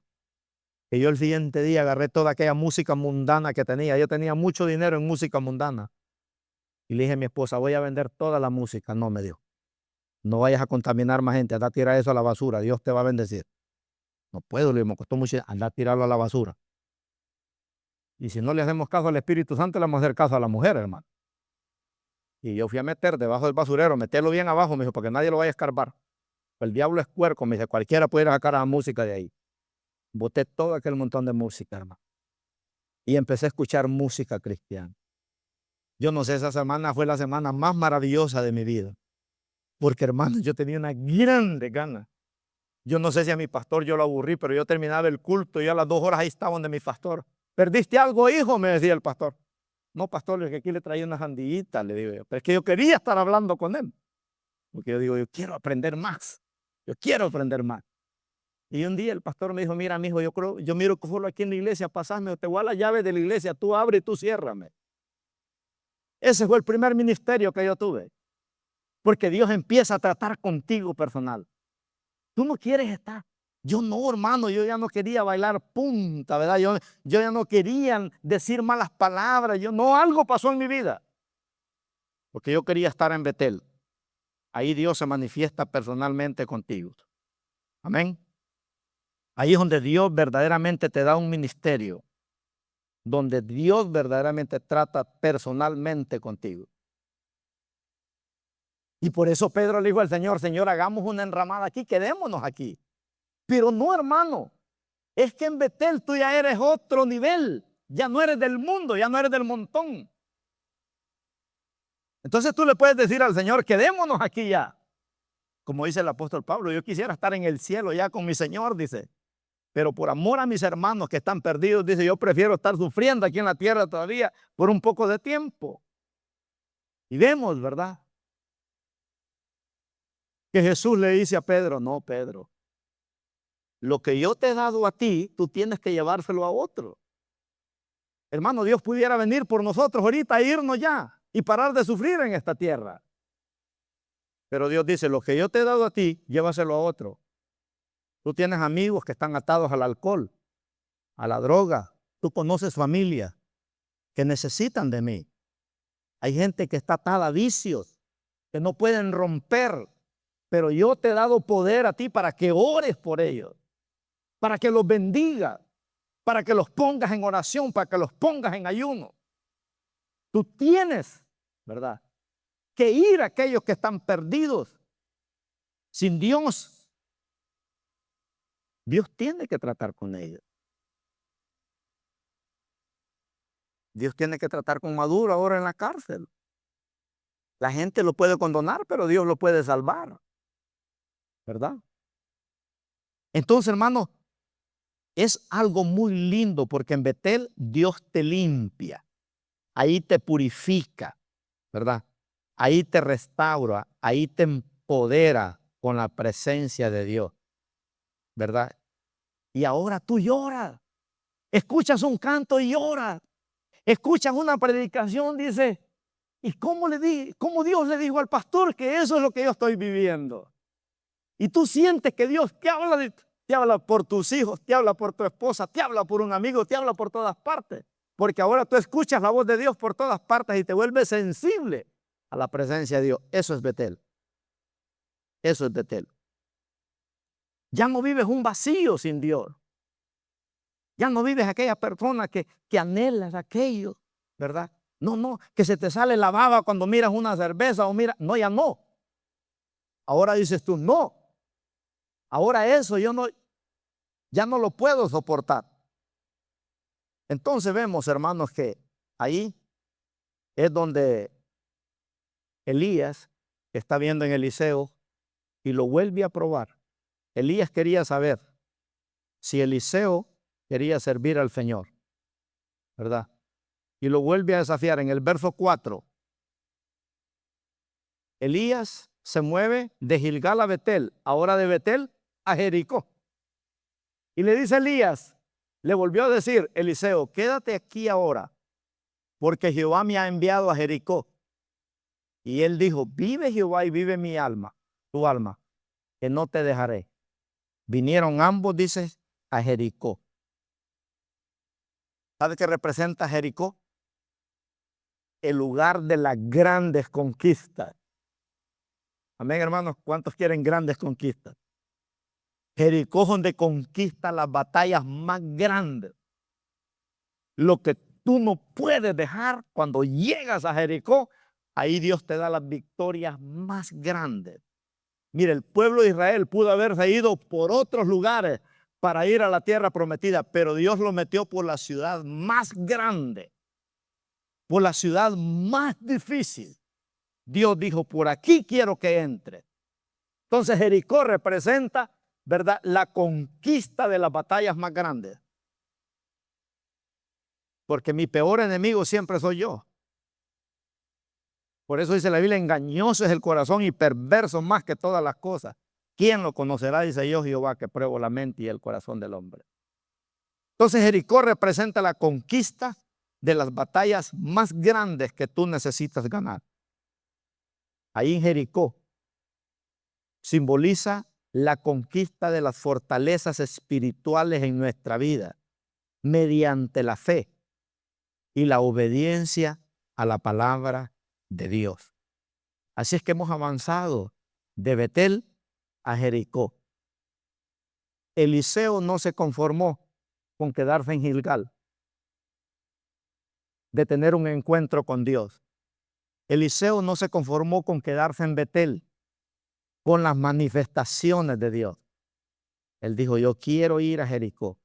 Que yo el siguiente día agarré toda aquella música mundana que tenía. Yo tenía mucho dinero en música mundana. Y le dije a mi esposa, voy a vender toda la música. No, me dijo, no vayas a contaminar más gente, anda a tirar eso a la basura, Dios te va a bendecir. No puedo, le digo, me costó mucho, anda a tirarlo a la basura. Y si no le hacemos caso al Espíritu Santo, le vamos a hacer caso a la mujer, hermano. Y yo fui a meter debajo del basurero, meterlo bien abajo, me dijo, para que nadie lo vaya a escarbar. El diablo es puerco, me dice, cualquiera puede ir a sacar la música de ahí. Boté todo aquel montón de música, hermano. Y empecé a escuchar música cristiana. Yo no sé, esa semana fue la semana más maravillosa de mi vida. Porque, hermano, yo tenía una grande gana. Yo no sé si a mi pastor yo lo aburrí, pero yo terminaba el culto y a las 2 horas ahí estaba donde mi pastor. ¿Perdiste algo, hijo? Me decía el pastor. No, pastor, es que aquí le traía una jandillita, le digo yo. Pero es que yo quería estar hablando con él. Porque yo digo, yo quiero aprender más. Yo quiero aprender más. Y un día el pastor me dijo, mira, mijo, yo miro que solo aquí en la iglesia, pasame, te voy a la llave de la iglesia, tú abre y tú ciérrame. Ese fue el primer ministerio que yo tuve. Porque Dios empieza a tratar contigo personal. Tú no quieres estar. Yo no, hermano, yo ya no quería bailar punta, ¿verdad? Yo ya no quería decir malas palabras. Algo pasó en mi vida. Porque yo quería estar en Betel. Ahí Dios se manifiesta personalmente contigo. Amén. Ahí es donde Dios verdaderamente te da un ministerio. Donde Dios verdaderamente trata personalmente contigo. Y por eso Pedro le dijo al Señor, Señor, hagamos una enramada aquí, quedémonos aquí. Pero no, hermano, es que en Betel tú ya eres otro nivel. Ya no eres del mundo, ya no eres del montón. Entonces tú le puedes decir al Señor, quedémonos aquí ya. Como dice el apóstol Pablo, yo quisiera estar en el cielo ya con mi Señor, dice. Pero por amor a mis hermanos que están perdidos, dice, yo prefiero estar sufriendo aquí en la tierra todavía por un poco de tiempo. Y vemos, ¿verdad? Que Jesús le dice a Pedro, no, Pedro, lo que yo te he dado a ti, tú tienes que llevárselo a otro. Hermano, Dios pudiera venir por nosotros ahorita e irnos ya y parar de sufrir en esta tierra. Pero Dios dice, lo que yo te he dado a ti, llévaselo a otro. Tú tienes amigos que están atados al alcohol, a la droga. Tú conoces familia que necesitan de mí. Hay gente que está atada a vicios, que no pueden romper. Pero yo te he dado poder a ti para que ores por ellos, para que los bendigas, para que los pongas en oración, para que los pongas en ayuno. Tú tienes, ¿verdad?, que ir a aquellos que están perdidos sin Dios. Dios tiene que tratar con ellos. Dios tiene que tratar con Maduro ahora en la cárcel. La gente lo puede condonar, pero Dios lo puede salvar, ¿verdad? Entonces, hermano, es algo muy lindo porque en Betel Dios te limpia. Ahí te purifica, ¿verdad? Ahí te restaura, ahí te empodera con la presencia de Dios, ¿verdad? Y ahora tú lloras, escuchas un canto y lloras, escuchas una predicación, dice, ¿y cómo Dios le dijo al pastor que eso es lo que yo estoy viviendo? Y tú sientes que Dios te habla por tus hijos, te habla por tu esposa, te habla por un amigo, te habla por todas partes. Porque ahora tú escuchas la voz de Dios por todas partes y te vuelves sensible a la presencia de Dios. Eso es Betel. Eso es Betel. Ya no vives un vacío sin Dios. Ya no vives aquella persona que anhelas aquello, ¿verdad? No, que se te sale la baba cuando miras una cerveza o miras. No, ya no. Ahora dices tú, no. Ahora eso ya no lo puedo soportar. Entonces vemos, hermanos, que ahí es donde Elías está viendo en Eliseo y lo vuelve a probar. Elías quería saber si Eliseo quería servir al Señor, ¿verdad? Y lo vuelve a desafiar en el verso 4. Elías se mueve de Gilgal a Betel, ahora de Betel a Jericó. Y le dice Elías, le volvió a decir Eliseo, quédate aquí ahora, porque Jehová me ha enviado a Jericó. Y él dijo, vive Jehová y vive mi alma, tu alma, que no te dejaré. Vinieron ambos, dice, a Jericó. ¿Sabe qué representa Jericó? El lugar de las grandes conquistas. Amén, hermanos, ¿cuántos quieren grandes conquistas? Jericó es donde conquista las batallas más grandes. Lo que tú no puedes dejar cuando llegas a Jericó, ahí Dios te da las victorias más grandes. Mire, el pueblo de Israel pudo haberse ido por otros lugares para ir a la tierra prometida, pero Dios lo metió por la ciudad más grande, por la ciudad más difícil. Dios dijo, por aquí quiero que entre. Entonces Jericó representa, ¿verdad?, la conquista de las batallas más grandes. Porque mi peor enemigo siempre soy yo. Por eso dice la Biblia, engañoso es el corazón y perverso más que todas las cosas. ¿quién lo conocerá? Dice yo, Jehová, que pruebo la mente y el corazón del hombre. Entonces Jericó representa la conquista de las batallas más grandes que tú necesitas ganar. Ahí en Jericó simboliza la conquista de las fortalezas espirituales en nuestra vida mediante la fe y la obediencia a la palabra de Dios. Así es que hemos avanzado de Betel a Jericó. Eliseo no se conformó con quedarse en Gilgal, de tener un encuentro con Dios. Eliseo no se conformó con quedarse en Betel, con las manifestaciones de Dios. Él dijo, yo quiero ir a Jericó,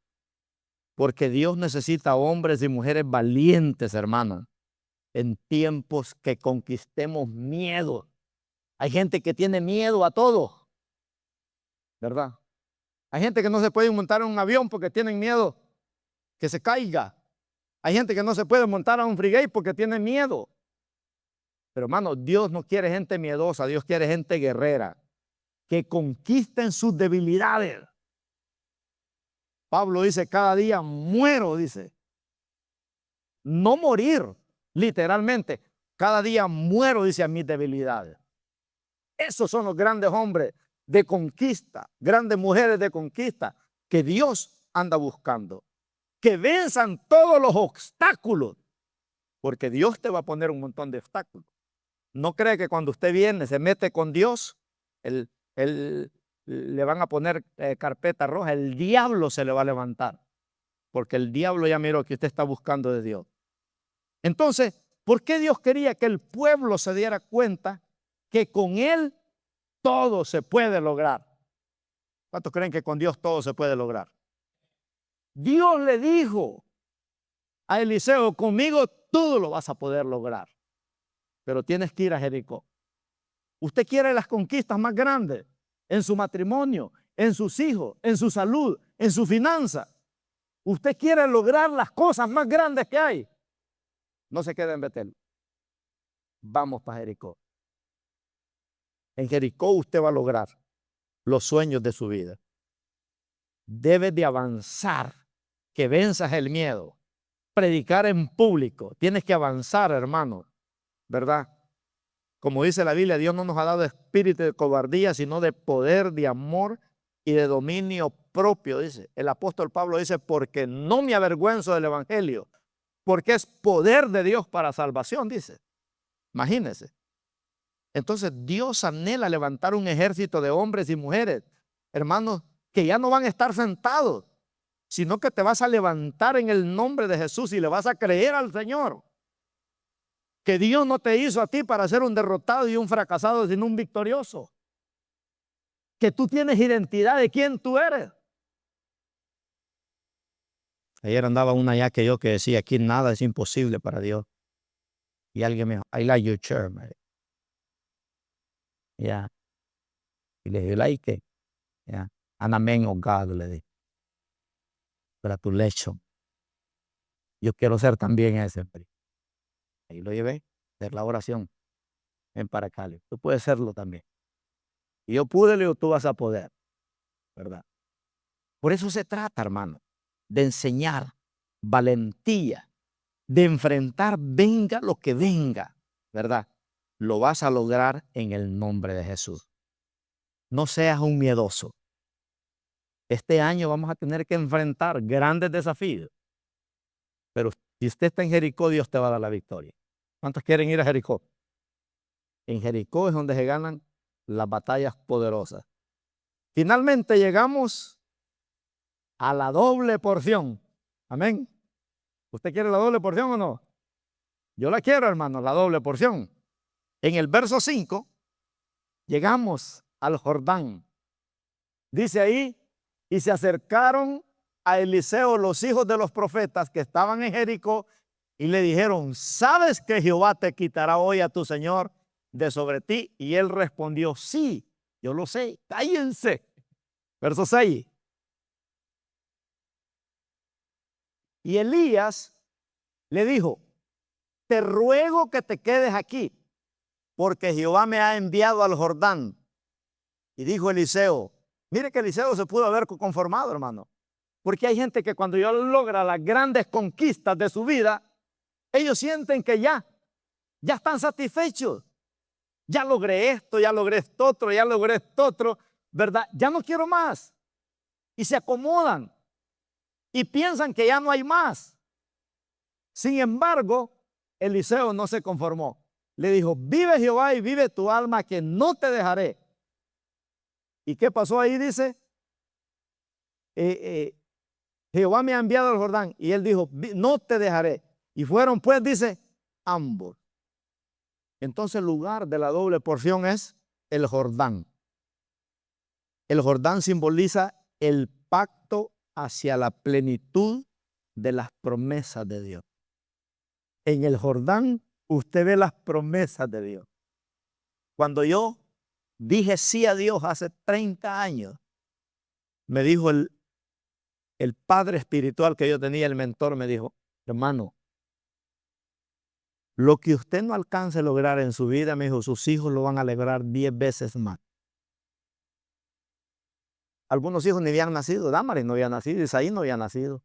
porque Dios necesita hombres y mujeres valientes, hermanos, en tiempos que conquistemos miedo. Hay gente que tiene miedo a todo, ¿verdad? Hay gente que no se puede montar en un avión porque tienen miedo que se caiga. Hay gente que no se puede montar a un frigate porque tiene miedo. Pero hermano, Dios no quiere gente miedosa, Dios quiere gente guerrera, que conquisten sus debilidades. Pablo dice, cada día muero, dice. No morir, literalmente. Cada día muero, dice, a mis debilidades. Esos son los grandes hombres de conquista, grandes mujeres de conquista que Dios anda buscando. Que venzan todos los obstáculos, porque Dios te va a poner un montón de obstáculos. No cree que cuando usted viene, se mete con Dios, le van a poner carpeta roja, el diablo se le va a levantar, porque el diablo ya miró que usted está buscando de Dios. Entonces, ¿por qué Dios quería que el pueblo se diera cuenta que con Él todo se puede lograr? ¿Cuántos creen que con Dios todo se puede lograr? Dios le dijo a Eliseo, conmigo todo lo vas a poder lograr, pero tienes que ir a Jericó. Usted quiere las conquistas más grandes en su matrimonio, en sus hijos, en su salud, en su finanza. Usted quiere lograr las cosas más grandes que hay. No se quede en Betel. Vamos para Jericó. En Jericó usted va a lograr los sueños de su vida. Debe de avanzar, que venzas el miedo. Predicar en público. Tienes que avanzar, hermano, ¿verdad? Como dice la Biblia, Dios no nos ha dado espíritu de cobardía, sino de poder, de amor y de dominio propio, dice. El apóstol Pablo dice, porque no me avergüenzo del evangelio, porque es poder de Dios para salvación, dice. Imagínense. Entonces Dios anhela levantar un ejército de hombres y mujeres, hermanos, que ya no van a estar sentados, sino que te vas a levantar en el nombre de Jesús y le vas a creer al Señor. Que Dios no te hizo a ti para ser un derrotado y un fracasado, sino un victorioso. Que tú tienes identidad de quién tú eres. Ayer andaba una allá que decía, aquí nada es imposible para Dios. Y alguien me dijo, I like your chair, man. Yeah. Y le dije, you like it? Yeah. And a man of God, le dije. Congratulations. Yo quiero ser también ese. Ahí lo llevé, hacer la oración. Ven para acá, tú puedes serlo también. Y yo pude, le digo, tú vas a poder, ¿verdad? Por eso se trata, hermano, de enseñar valentía, de enfrentar, venga lo que venga, ¿verdad? Lo vas a lograr en el nombre de Jesús. No seas un miedoso. Este año vamos a tener que enfrentar grandes desafíos. Pero si usted está en Jericó, Dios te va a dar la victoria. ¿Cuántos quieren ir a Jericó? En Jericó es donde se ganan las batallas poderosas. Finalmente llegamos a la doble porción. Amén. ¿Usted quiere la doble porción o no? Yo la quiero, hermano, la doble porción. En el verso 5, llegamos al Jordán. Dice ahí, y se acercaron a Eliseo los hijos de los profetas que estaban en Jericó y le dijeron, ¿sabes que Jehová te quitará hoy a tu señor de sobre ti? Y él respondió, sí, yo lo sé, cállense. Verso 6. Y Elías le dijo, te ruego que te quedes aquí, porque Jehová me ha enviado al Jordán. Y dijo Eliseo, mire que Eliseo se pudo haber conformado, hermano. Porque hay gente que cuando Dios logra las grandes conquistas de su vida, ellos sienten que ya están satisfechos. Ya logré esto, ya logré esto otro, ya logré esto otro, ¿verdad? Ya no quiero más. Y se acomodan y piensan que ya no hay más. Sin embargo, Eliseo no se conformó. Le dijo, vive Jehová y vive tu alma, que no te dejaré. ¿Y qué pasó ahí? Dice, Jehová me ha enviado al Jordán. Y él dijo, no te dejaré. Y fueron pues, dice, ambos. Entonces el lugar de la doble porción es el Jordán. El Jordán simboliza el pacto hacia la plenitud de las promesas de Dios. En el Jordán usted ve las promesas de Dios. Cuando yo dije sí a Dios hace 30 años, me dijo el padre espiritual que yo tenía, el mentor, me dijo, hermano, lo que usted no alcance a lograr en su vida, me dijo, sus hijos lo van a lograr 10 veces más. Algunos hijos ni habían nacido, Damaris no había nacido, Isaí no había nacido,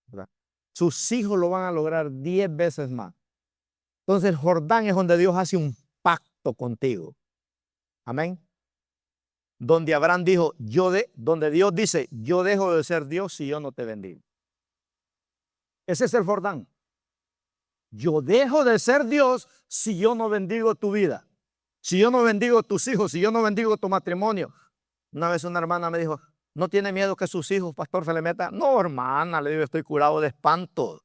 ¿verdad? Sus hijos lo van a lograr 10 veces más. Entonces el Jordán es donde Dios hace un pacto contigo. Amén. Donde Abraham dijo, donde Dios dice, yo dejo de ser Dios si yo no te bendigo. Ese es el Jordán. Yo dejo de ser Dios si yo no bendigo tu vida, si yo no bendigo tus hijos, si yo no bendigo tu matrimonio. Una vez una hermana me dijo, ¿no tiene miedo que sus hijos, pastor, se le metan? No, hermana, le digo, estoy curado de espanto.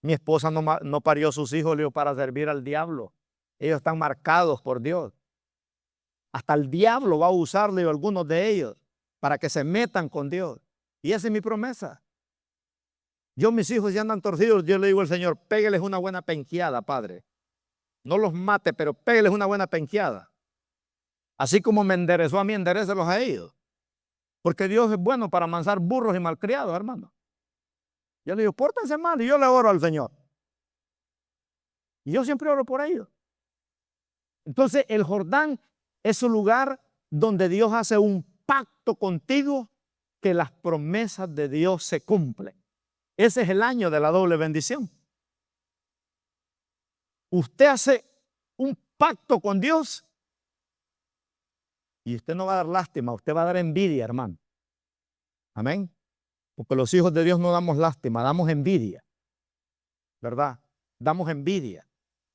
Mi esposa no parió sus hijos, le digo, para servir al diablo. Ellos están marcados por Dios. Hasta el diablo va a usarle a algunos de ellos para que se metan con Dios. Y esa es mi promesa. Mis hijos ya andan torcidos, yo le digo al Señor, pégueles una buena penqueada, Padre. No los mate, pero pégueles una buena penqueada. Así como me enderezó a mí, enderécelos a ellos. Porque Dios es bueno para amansar burros y malcriados, hermano. Yo le digo, pórtense mal, y yo le oro al Señor. Y yo siempre oro por ellos. Entonces, el Jordán es un lugar donde Dios hace un pacto contigo que las promesas de Dios se cumplen. Ese es el año de la doble bendición. Usted hace un pacto con Dios y usted no va a dar lástima, usted va a dar envidia, hermano. Amén. Porque los hijos de Dios no damos lástima, damos envidia. ¿Verdad? Damos envidia.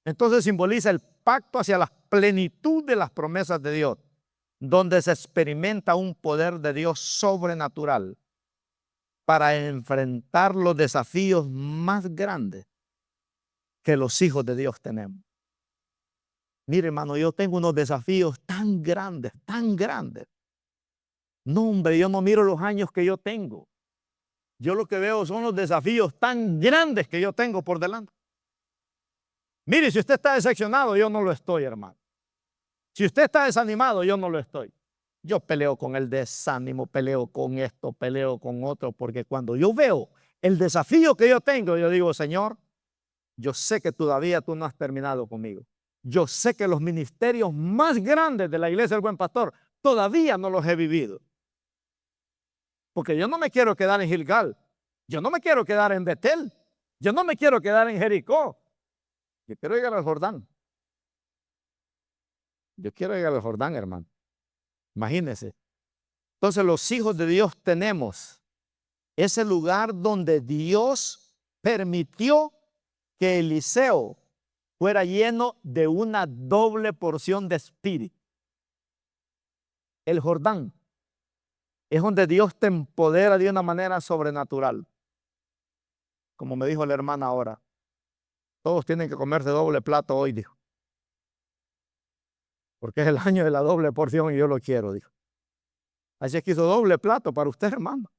Entonces simboliza el pacto hacia la plenitud de las promesas de Dios, donde se experimenta un poder de Dios sobrenatural para enfrentar los desafíos más grandes que los hijos de Dios tenemos. Mire, hermano, yo tengo unos desafíos tan grandes, tan grandes. No, hombre, yo no miro los años que yo tengo. Yo lo que veo son los desafíos tan grandes que yo tengo por delante. Mire, si usted está decepcionado, yo no lo estoy, hermano. Si usted está desanimado, yo no lo estoy. Yo peleo con el desánimo, peleo con esto, peleo con otro, porque cuando yo veo el desafío que yo tengo, yo digo, Señor, yo sé que todavía tú no has terminado conmigo. Yo sé que los ministerios más grandes de la iglesia del Buen Pastor todavía no los he vivido. Porque yo no me quiero quedar en Gilgal. Yo no me quiero quedar en Betel. Yo no me quiero quedar en Jericó. Yo quiero llegar al Jordán. Yo quiero llegar al Jordán, hermano. Imagínense. Entonces los hijos de Dios tenemos ese lugar donde Dios permitió que Eliseo fuera lleno de una doble porción de espíritu. El Jordán es donde Dios te empodera de una manera sobrenatural. Como me dijo la hermana ahora, todos tienen que comerse doble plato hoy, dijo. Porque es el año de la doble porción y yo lo quiero, dijo. Así es que hizo doble plato para usted, hermano.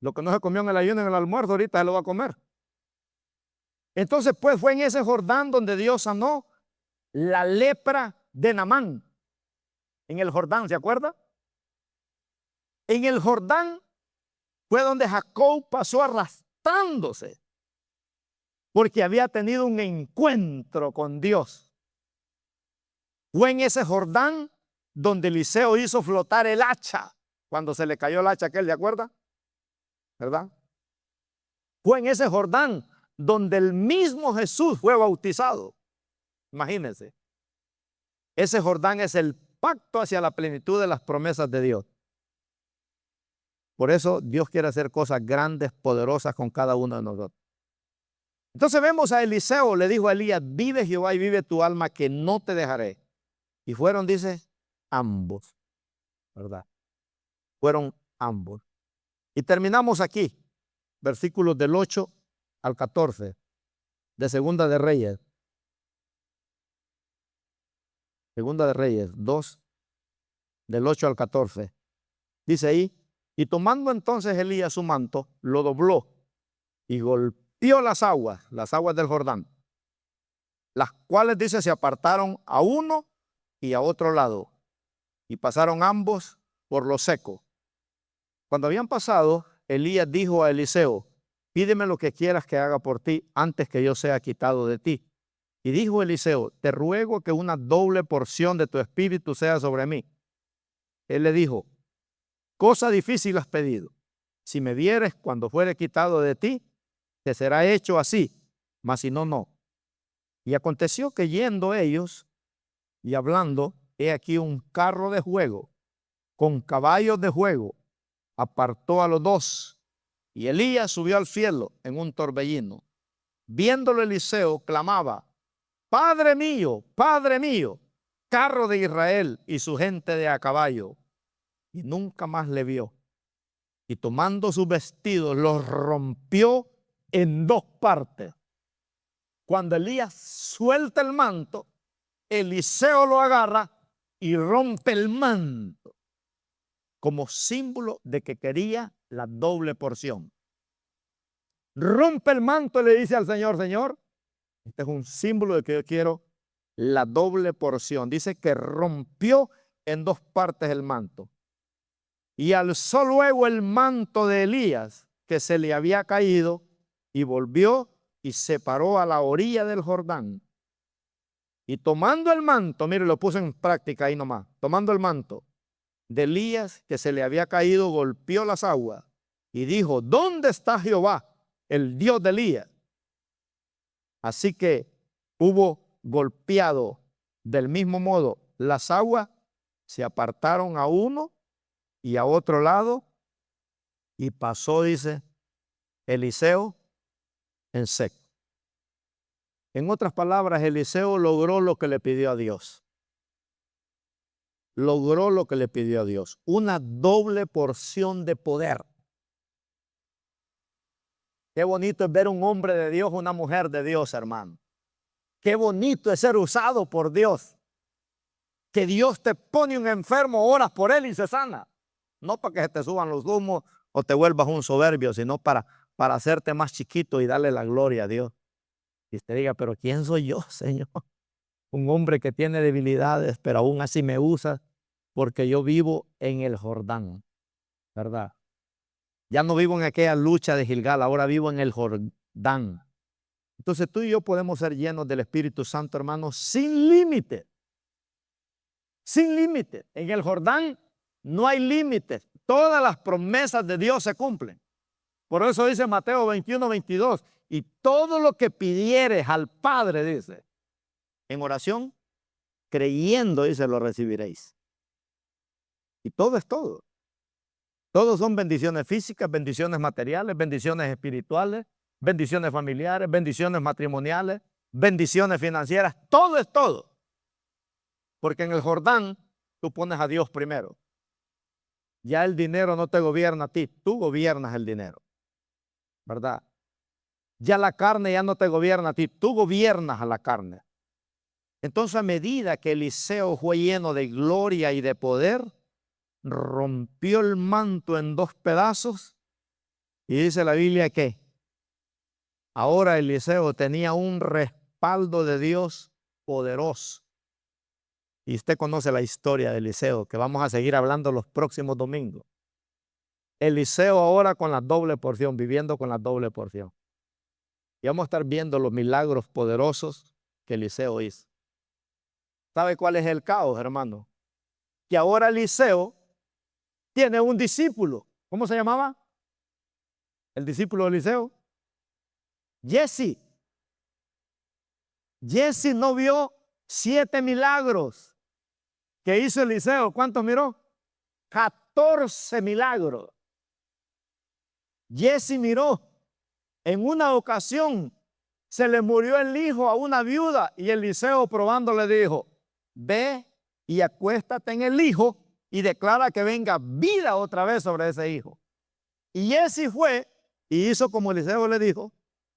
Lo que no se comió en el ayuno, en el almuerzo, ahorita se lo va a comer. Entonces, pues fue en ese Jordán donde Dios sanó la lepra de Naamán. En el Jordán, ¿se acuerda? En el Jordán fue donde Jacob pasó arrastrándose porque había tenido un encuentro con Dios. Fue en ese Jordán donde Eliseo hizo flotar el hacha cuando se le cayó el hacha aquel, ¿de acuerdo? ¿Verdad? Fue en ese Jordán donde el mismo Jesús fue bautizado. Imagínense. Ese Jordán es el pacto hacia la plenitud de las promesas de Dios. Por eso Dios quiere hacer cosas grandes, poderosas con cada uno de nosotros. Entonces vemos a Eliseo, le dijo a Elías, vive Jehová y vive tu alma, que no te dejaré. Y fueron, dice, ambos, ¿verdad? Fueron ambos. Y terminamos aquí, versículos del 8 al 14, de Segunda de Reyes. Segunda de Reyes 2, del 8 al 14. Dice ahí, y tomando entonces Elías su manto, lo dobló y golpeó las aguas del Jordán, las cuales, dice, se apartaron a uno y a otro lado, y pasaron ambos por lo seco. Cuando habían pasado, Elías dijo a Eliseo, pídeme lo que quieras que haga por ti antes que yo sea quitado de ti. Y dijo Eliseo, te ruego que una doble porción de tu espíritu sea sobre mí. Él le dijo, cosa difícil has pedido. Si me vieres cuando fuere quitado de ti, te será hecho así, mas si no, no. Y aconteció que yendo ellos y hablando, he aquí un carro de juego con caballos de juego apartó a los dos, y Elías subió al cielo en un torbellino. Viéndolo Eliseo, clamaba, Padre mío, carro de Israel y su gente de a caballo. Y nunca más le vio. Y tomando sus vestidos, los rompió en dos partes. Cuando Elías suelta el manto, Eliseo lo agarra y rompe el manto, como símbolo de que quería la doble porción. Rompe el manto y le dice al Señor, Señor, este es un símbolo de que yo quiero la doble porción. Dice que rompió en dos partes el manto. Y alzó luego el manto de Elías, que se le había caído, y volvió y se paró a la orilla del Jordán. Y tomando el manto, mire, lo puse en práctica ahí nomás, tomando el manto de Elías, que se le había caído, golpeó las aguas y dijo, ¿dónde está Jehová, el Dios de Elías? Así que hubo golpeado del mismo modo las aguas, se apartaron a uno y a otro lado, y pasó, dice, Eliseo en seco. En otras palabras, Eliseo logró lo que le pidió a Dios. Logró lo que le pidió a Dios. Una doble porción de poder. Qué bonito es ver un hombre de Dios, una mujer de Dios, hermano. Qué bonito es ser usado por Dios. Que Dios te pone un enfermo, oras por él y se sana. No para que se te suban los humos o te vuelvas un soberbio, sino para hacerte más chiquito y darle la gloria a Dios. Y te diga, pero ¿quién soy yo, Señor? Un hombre que tiene debilidades, pero aún así me usa porque yo vivo en el Jordán, ¿verdad? Ya no vivo en aquella lucha de Gilgal, ahora vivo en el Jordán. Entonces tú y yo podemos ser llenos del Espíritu Santo, hermanos, sin límite. Sin límite. En el Jordán no hay límites. Todas las promesas de Dios se cumplen. Por eso dice Mateo 21, 22. Y todo lo que pidieres al Padre, dice, en oración, creyendo, dice, lo recibiréis. Y todo es todo. Todos son bendiciones físicas, bendiciones materiales, bendiciones espirituales, bendiciones familiares, bendiciones matrimoniales, bendiciones financieras. Todo es todo. Porque en el Jordán tú pones a Dios primero. Ya el dinero no te gobierna a ti, tú gobiernas el dinero, ¿verdad? Ya la carne ya no te gobierna a ti, tú gobiernas a la carne. Entonces, a medida que Eliseo fue lleno de gloria y de poder, rompió el manto en dos pedazos y dice la Biblia que ahora Eliseo tenía un respaldo de Dios poderoso. Y usted conoce la historia de Eliseo, que vamos a seguir hablando los próximos domingos. Eliseo ahora con la doble porción, viviendo con la doble porción. Y vamos a estar viendo los milagros poderosos que Eliseo hizo. ¿Sabe cuál es el caos, hermano? que ahora Eliseo tiene un discípulo. ¿Cómo se llamaba? El discípulo de Eliseo. Jesse. Jesse no vio 7 milagros que hizo Eliseo. ¿Cuántos miró? 14 milagros. Jesse miró. En una ocasión se le murió el hijo a una viuda y Eliseo probando le dijo, ve y acuéstate en el hijo y declara que venga vida otra vez sobre ese hijo. Y Jesse fue y hizo como Eliseo le dijo,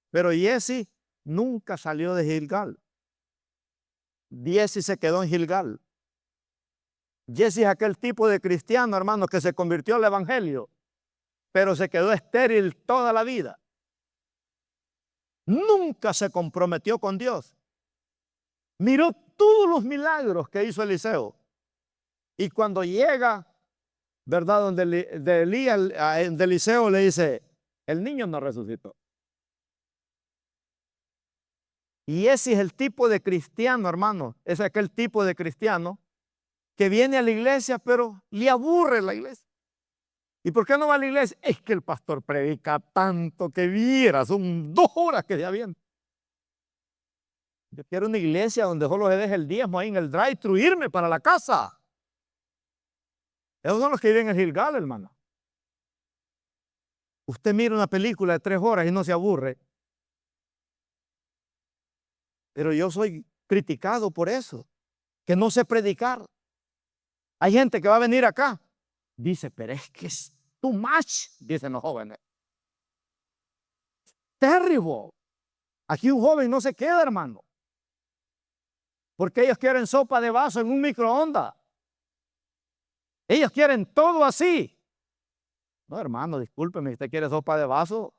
pero Jesse nunca salió de Gilgal. Jesse se quedó en Gilgal. Jesse es aquel tipo de cristiano, hermano, que se convirtió al evangelio, pero se quedó estéril toda la vida. Nunca se comprometió con Dios. Miró todos los milagros que hizo Eliseo. Y cuando llega, ¿verdad? Donde de Eliseo le dice, el niño no resucitó. Y ese es el tipo de cristiano, hermano. Es aquel tipo de cristiano que viene a la iglesia, pero le aburre la iglesia. ¿Y por qué no va a la iglesia? Es que el pastor predica tanto que viera, son 2 horas que se avienta. Yo quiero una iglesia donde solo se deje el diezmo ahí en el drive-thru, irme para la casa. Esos son los que viven en Gilgal, hermano. Usted mira una película de 3 horas y no se aburre. Pero yo soy criticado por eso, que no sé predicar. Hay gente que va a venir acá. Dice, pero es que es too much, dicen los jóvenes. Terrible. Aquí un joven no se queda, hermano. Porque ellos quieren sopa de vaso en un microondas. Ellos quieren todo así. No, hermano, discúlpeme, si usted quiere sopa de vaso,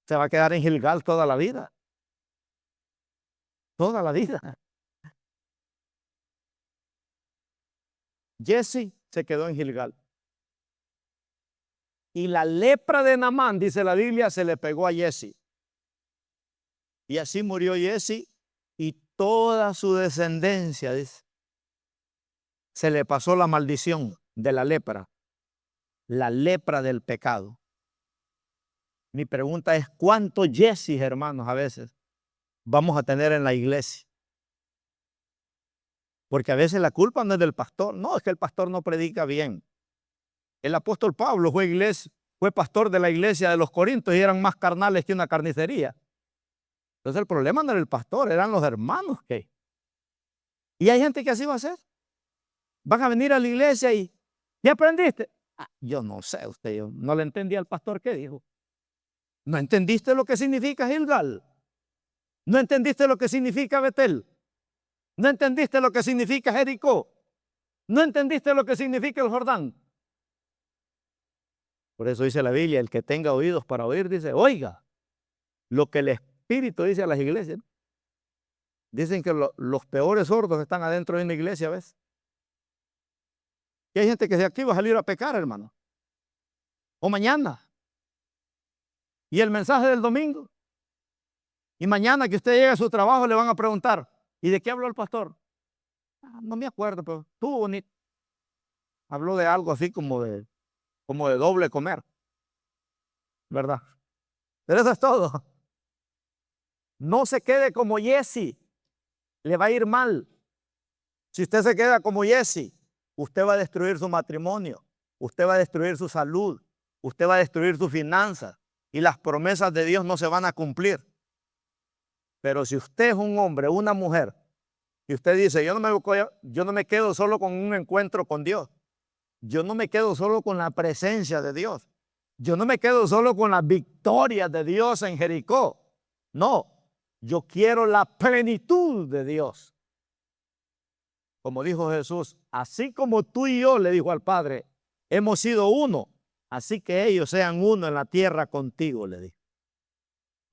se va a quedar en Gilgal toda la vida. Toda la vida. Jesse se quedó en Gilgal. Y la lepra de Naamán, dice la Biblia, se le pegó a Jesse. Y así murió Jesse y toda su descendencia, dice, se le pasó la maldición de la lepra del pecado. Mi pregunta es, ¿cuántos Jesse, hermanos, a veces vamos a tener en la iglesia? Porque a veces la culpa no es del pastor. No, es que el pastor no predica bien. El apóstol Pablo fue pastor de la iglesia de los Corintios y eran más carnales que una carnicería. Entonces el problema no era el pastor, eran los hermanos que. Y hay gente que así va a ser. Van a venir a la iglesia y ¿ya aprendiste? Yo no sé, yo no le entendí al pastor qué dijo. ¿No entendiste lo que significa Gilgal? ¿No entendiste lo que significa Betel? ¿No entendiste lo que significa Jericó? ¿No entendiste lo que significa el Jordán? Por eso dice la Biblia, el que tenga oídos para oír, dice, oiga, lo que el Espíritu dice a las iglesias. Dicen que los peores sordos están adentro de una iglesia, ¿ves? Y hay gente que se activa a salir a pecar, hermano. O mañana. Y el mensaje del domingo. Y mañana que usted llegue a su trabajo le van a preguntar, ¿y de qué habló el pastor? No me acuerdo, pero estuvo bonito. Habló de algo así como de doble comer, ¿verdad? Pero eso es todo. No se quede como Jesse, le va a ir mal. Si usted se queda como Jesse, usted va a destruir su matrimonio, usted va a destruir su salud, usted va a destruir sus finanzas y las promesas de Dios no se van a cumplir. Pero si usted es un hombre, una mujer, y usted dice, yo no me quedo solo con un encuentro con Dios, yo no me quedo solo con la presencia de Dios, yo no me quedo solo con las victorias de Dios en Jericó, no, yo quiero la plenitud de Dios. Como dijo Jesús, así como tú y yo, le dijo al Padre, hemos sido uno, así que ellos sean uno en la tierra contigo, le dijo.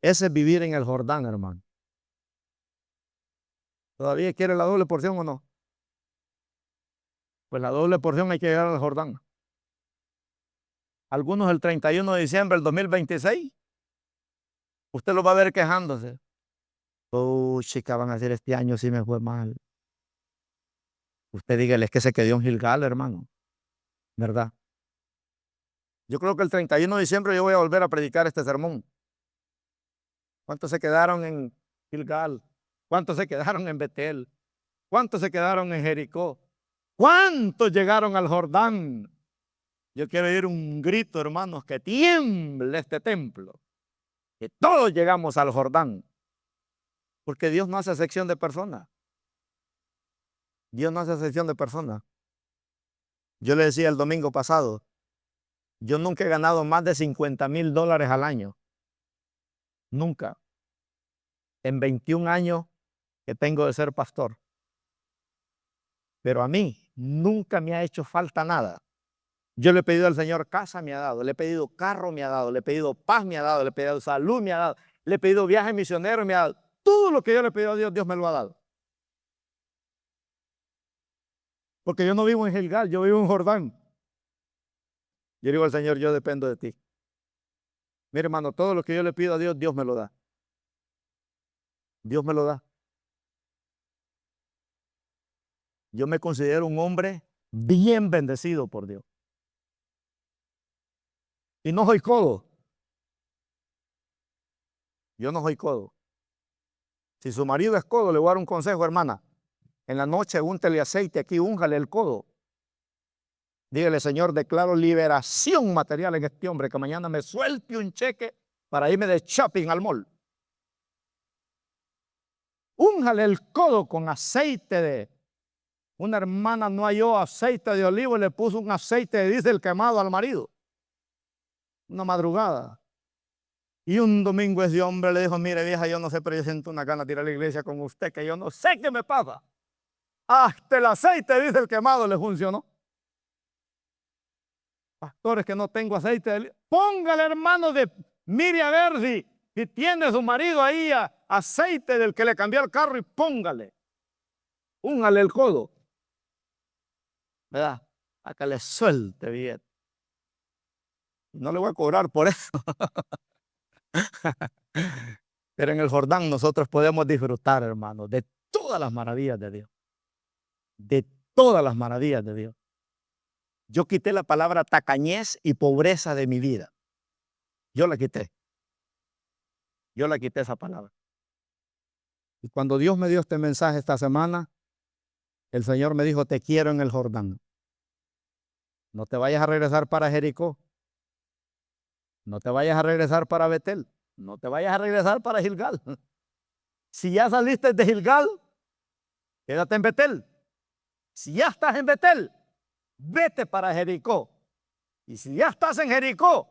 Ese es vivir en el Jordán, hermano. ¿Todavía quiere la doble porción o no? Pues la doble porción hay que llegar al Jordán. Algunos el 31 de diciembre del 2026, usted lo va a ver quejándose. Oh, chica, van a decir este año sí me fue mal. Usted dígale, es que se quedó en Gilgal, hermano, ¿verdad? Yo creo que el 31 de diciembre yo voy a volver a predicar este sermón. ¿Cuántos se quedaron en Gilgal? ¿Cuántos se quedaron en Betel? ¿Cuántos se quedaron en Jericó? ¿Cuántos llegaron al Jordán? Yo quiero oír un grito, hermanos, que tiemble este templo. Que todos llegamos al Jordán. Porque Dios no hace excepción de personas. Dios no hace excepción de personas. Yo le decía el domingo pasado, yo nunca he ganado más de $50,000 al año. Nunca. En 21 años que tengo de ser pastor. Pero a mí nunca me ha hecho falta nada. Yo le he pedido al Señor casa, me ha dado. Le he pedido carro, me ha dado. Le he pedido paz, me ha dado. Le he pedido salud, me ha dado. Le he pedido viajes misioneros, me ha dado. Todo lo que yo le he pedido a Dios, Dios me lo ha dado. Porque yo no vivo en Gilgal, yo vivo en Jordán. Yo digo al Señor, yo dependo de ti. Mire, hermano, todo lo que yo le pido a Dios, Dios me lo da. Dios me lo da. Yo me considero un hombre bien bendecido por Dios. Y no soy codo. Yo no soy codo. Si su marido es codo, le voy a dar un consejo, hermana. En la noche, úntele aceite aquí, únjale el codo. Dígale, Señor, declaro liberación material en este hombre, que mañana me suelte un cheque para irme de shopping al mall. Únjale el codo con aceite de... Una hermana no halló aceite de olivo y le puso un aceite de diésel quemado al marido. Una madrugada. Y un domingo ese hombre le dijo, mire vieja, yo no sé, pero yo siento una gana de ir a la iglesia con usted, que yo no sé qué me pasa. Hasta el aceite de diésel quemado le funcionó. Pastores que no tengo aceite, póngale, hermano, mire a ver si tiene su marido ahí aceite del que le cambió el carro y póngale. Úngale el codo. ¿Verdad? A que le suelte bien. No le voy a cobrar por eso. Pero en el Jordán nosotros podemos disfrutar, hermano, de todas las maravillas de Dios. De todas las maravillas de Dios. Yo quité la palabra tacañez y pobreza de mi vida. Yo la quité. Yo la quité esa palabra. Y cuando Dios me dio este mensaje esta semana, el Señor me dijo, te quiero en el Jordán. No te vayas a regresar para Jericó. No te vayas a regresar para Betel. No te vayas a regresar para Gilgal. Si ya saliste de Gilgal, quédate en Betel. Si ya estás en Betel, vete para Jericó. Y si ya estás en Jericó,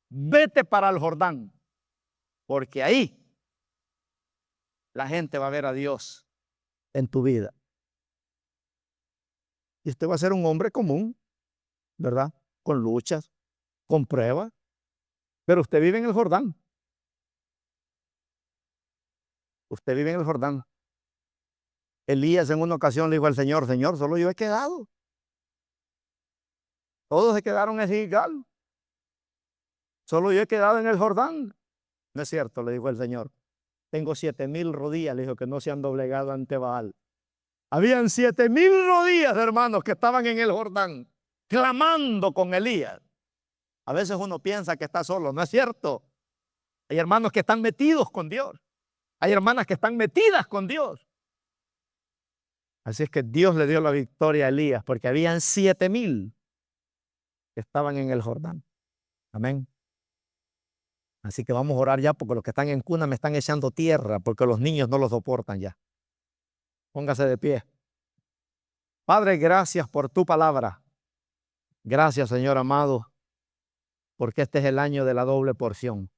vete para el Jordán. Porque ahí la gente va a ver a Dios en tu vida. Y usted va a ser un hombre común, ¿verdad? Con luchas, con pruebas. Pero usted vive en el Jordán. Usted vive en el Jordán. Elías en una ocasión le dijo al Señor, Señor, solo yo he quedado. Todos se quedaron en Gilgal. Solo yo he quedado en el Jordán. No es cierto, le dijo el Señor. Tengo 7,000 rodillas, le dijo, que no se han doblegado ante Baal. Habían 7,000 rodillas, hermanos, que estaban en el Jordán, clamando con Elías. A veces uno piensa que está solo, no es cierto. Hay hermanos que están metidos con Dios. Hay hermanas que están metidas con Dios. Así es que Dios le dio la victoria a Elías, porque habían 7,000 que estaban en el Jordán. Amén. Así que vamos a orar ya, porque los que están en cuna me están echando tierra, porque los niños no lo soportan ya. Póngase de pie. Padre, gracias por tu palabra. Gracias, Señor amado, porque este es el año de la doble porción.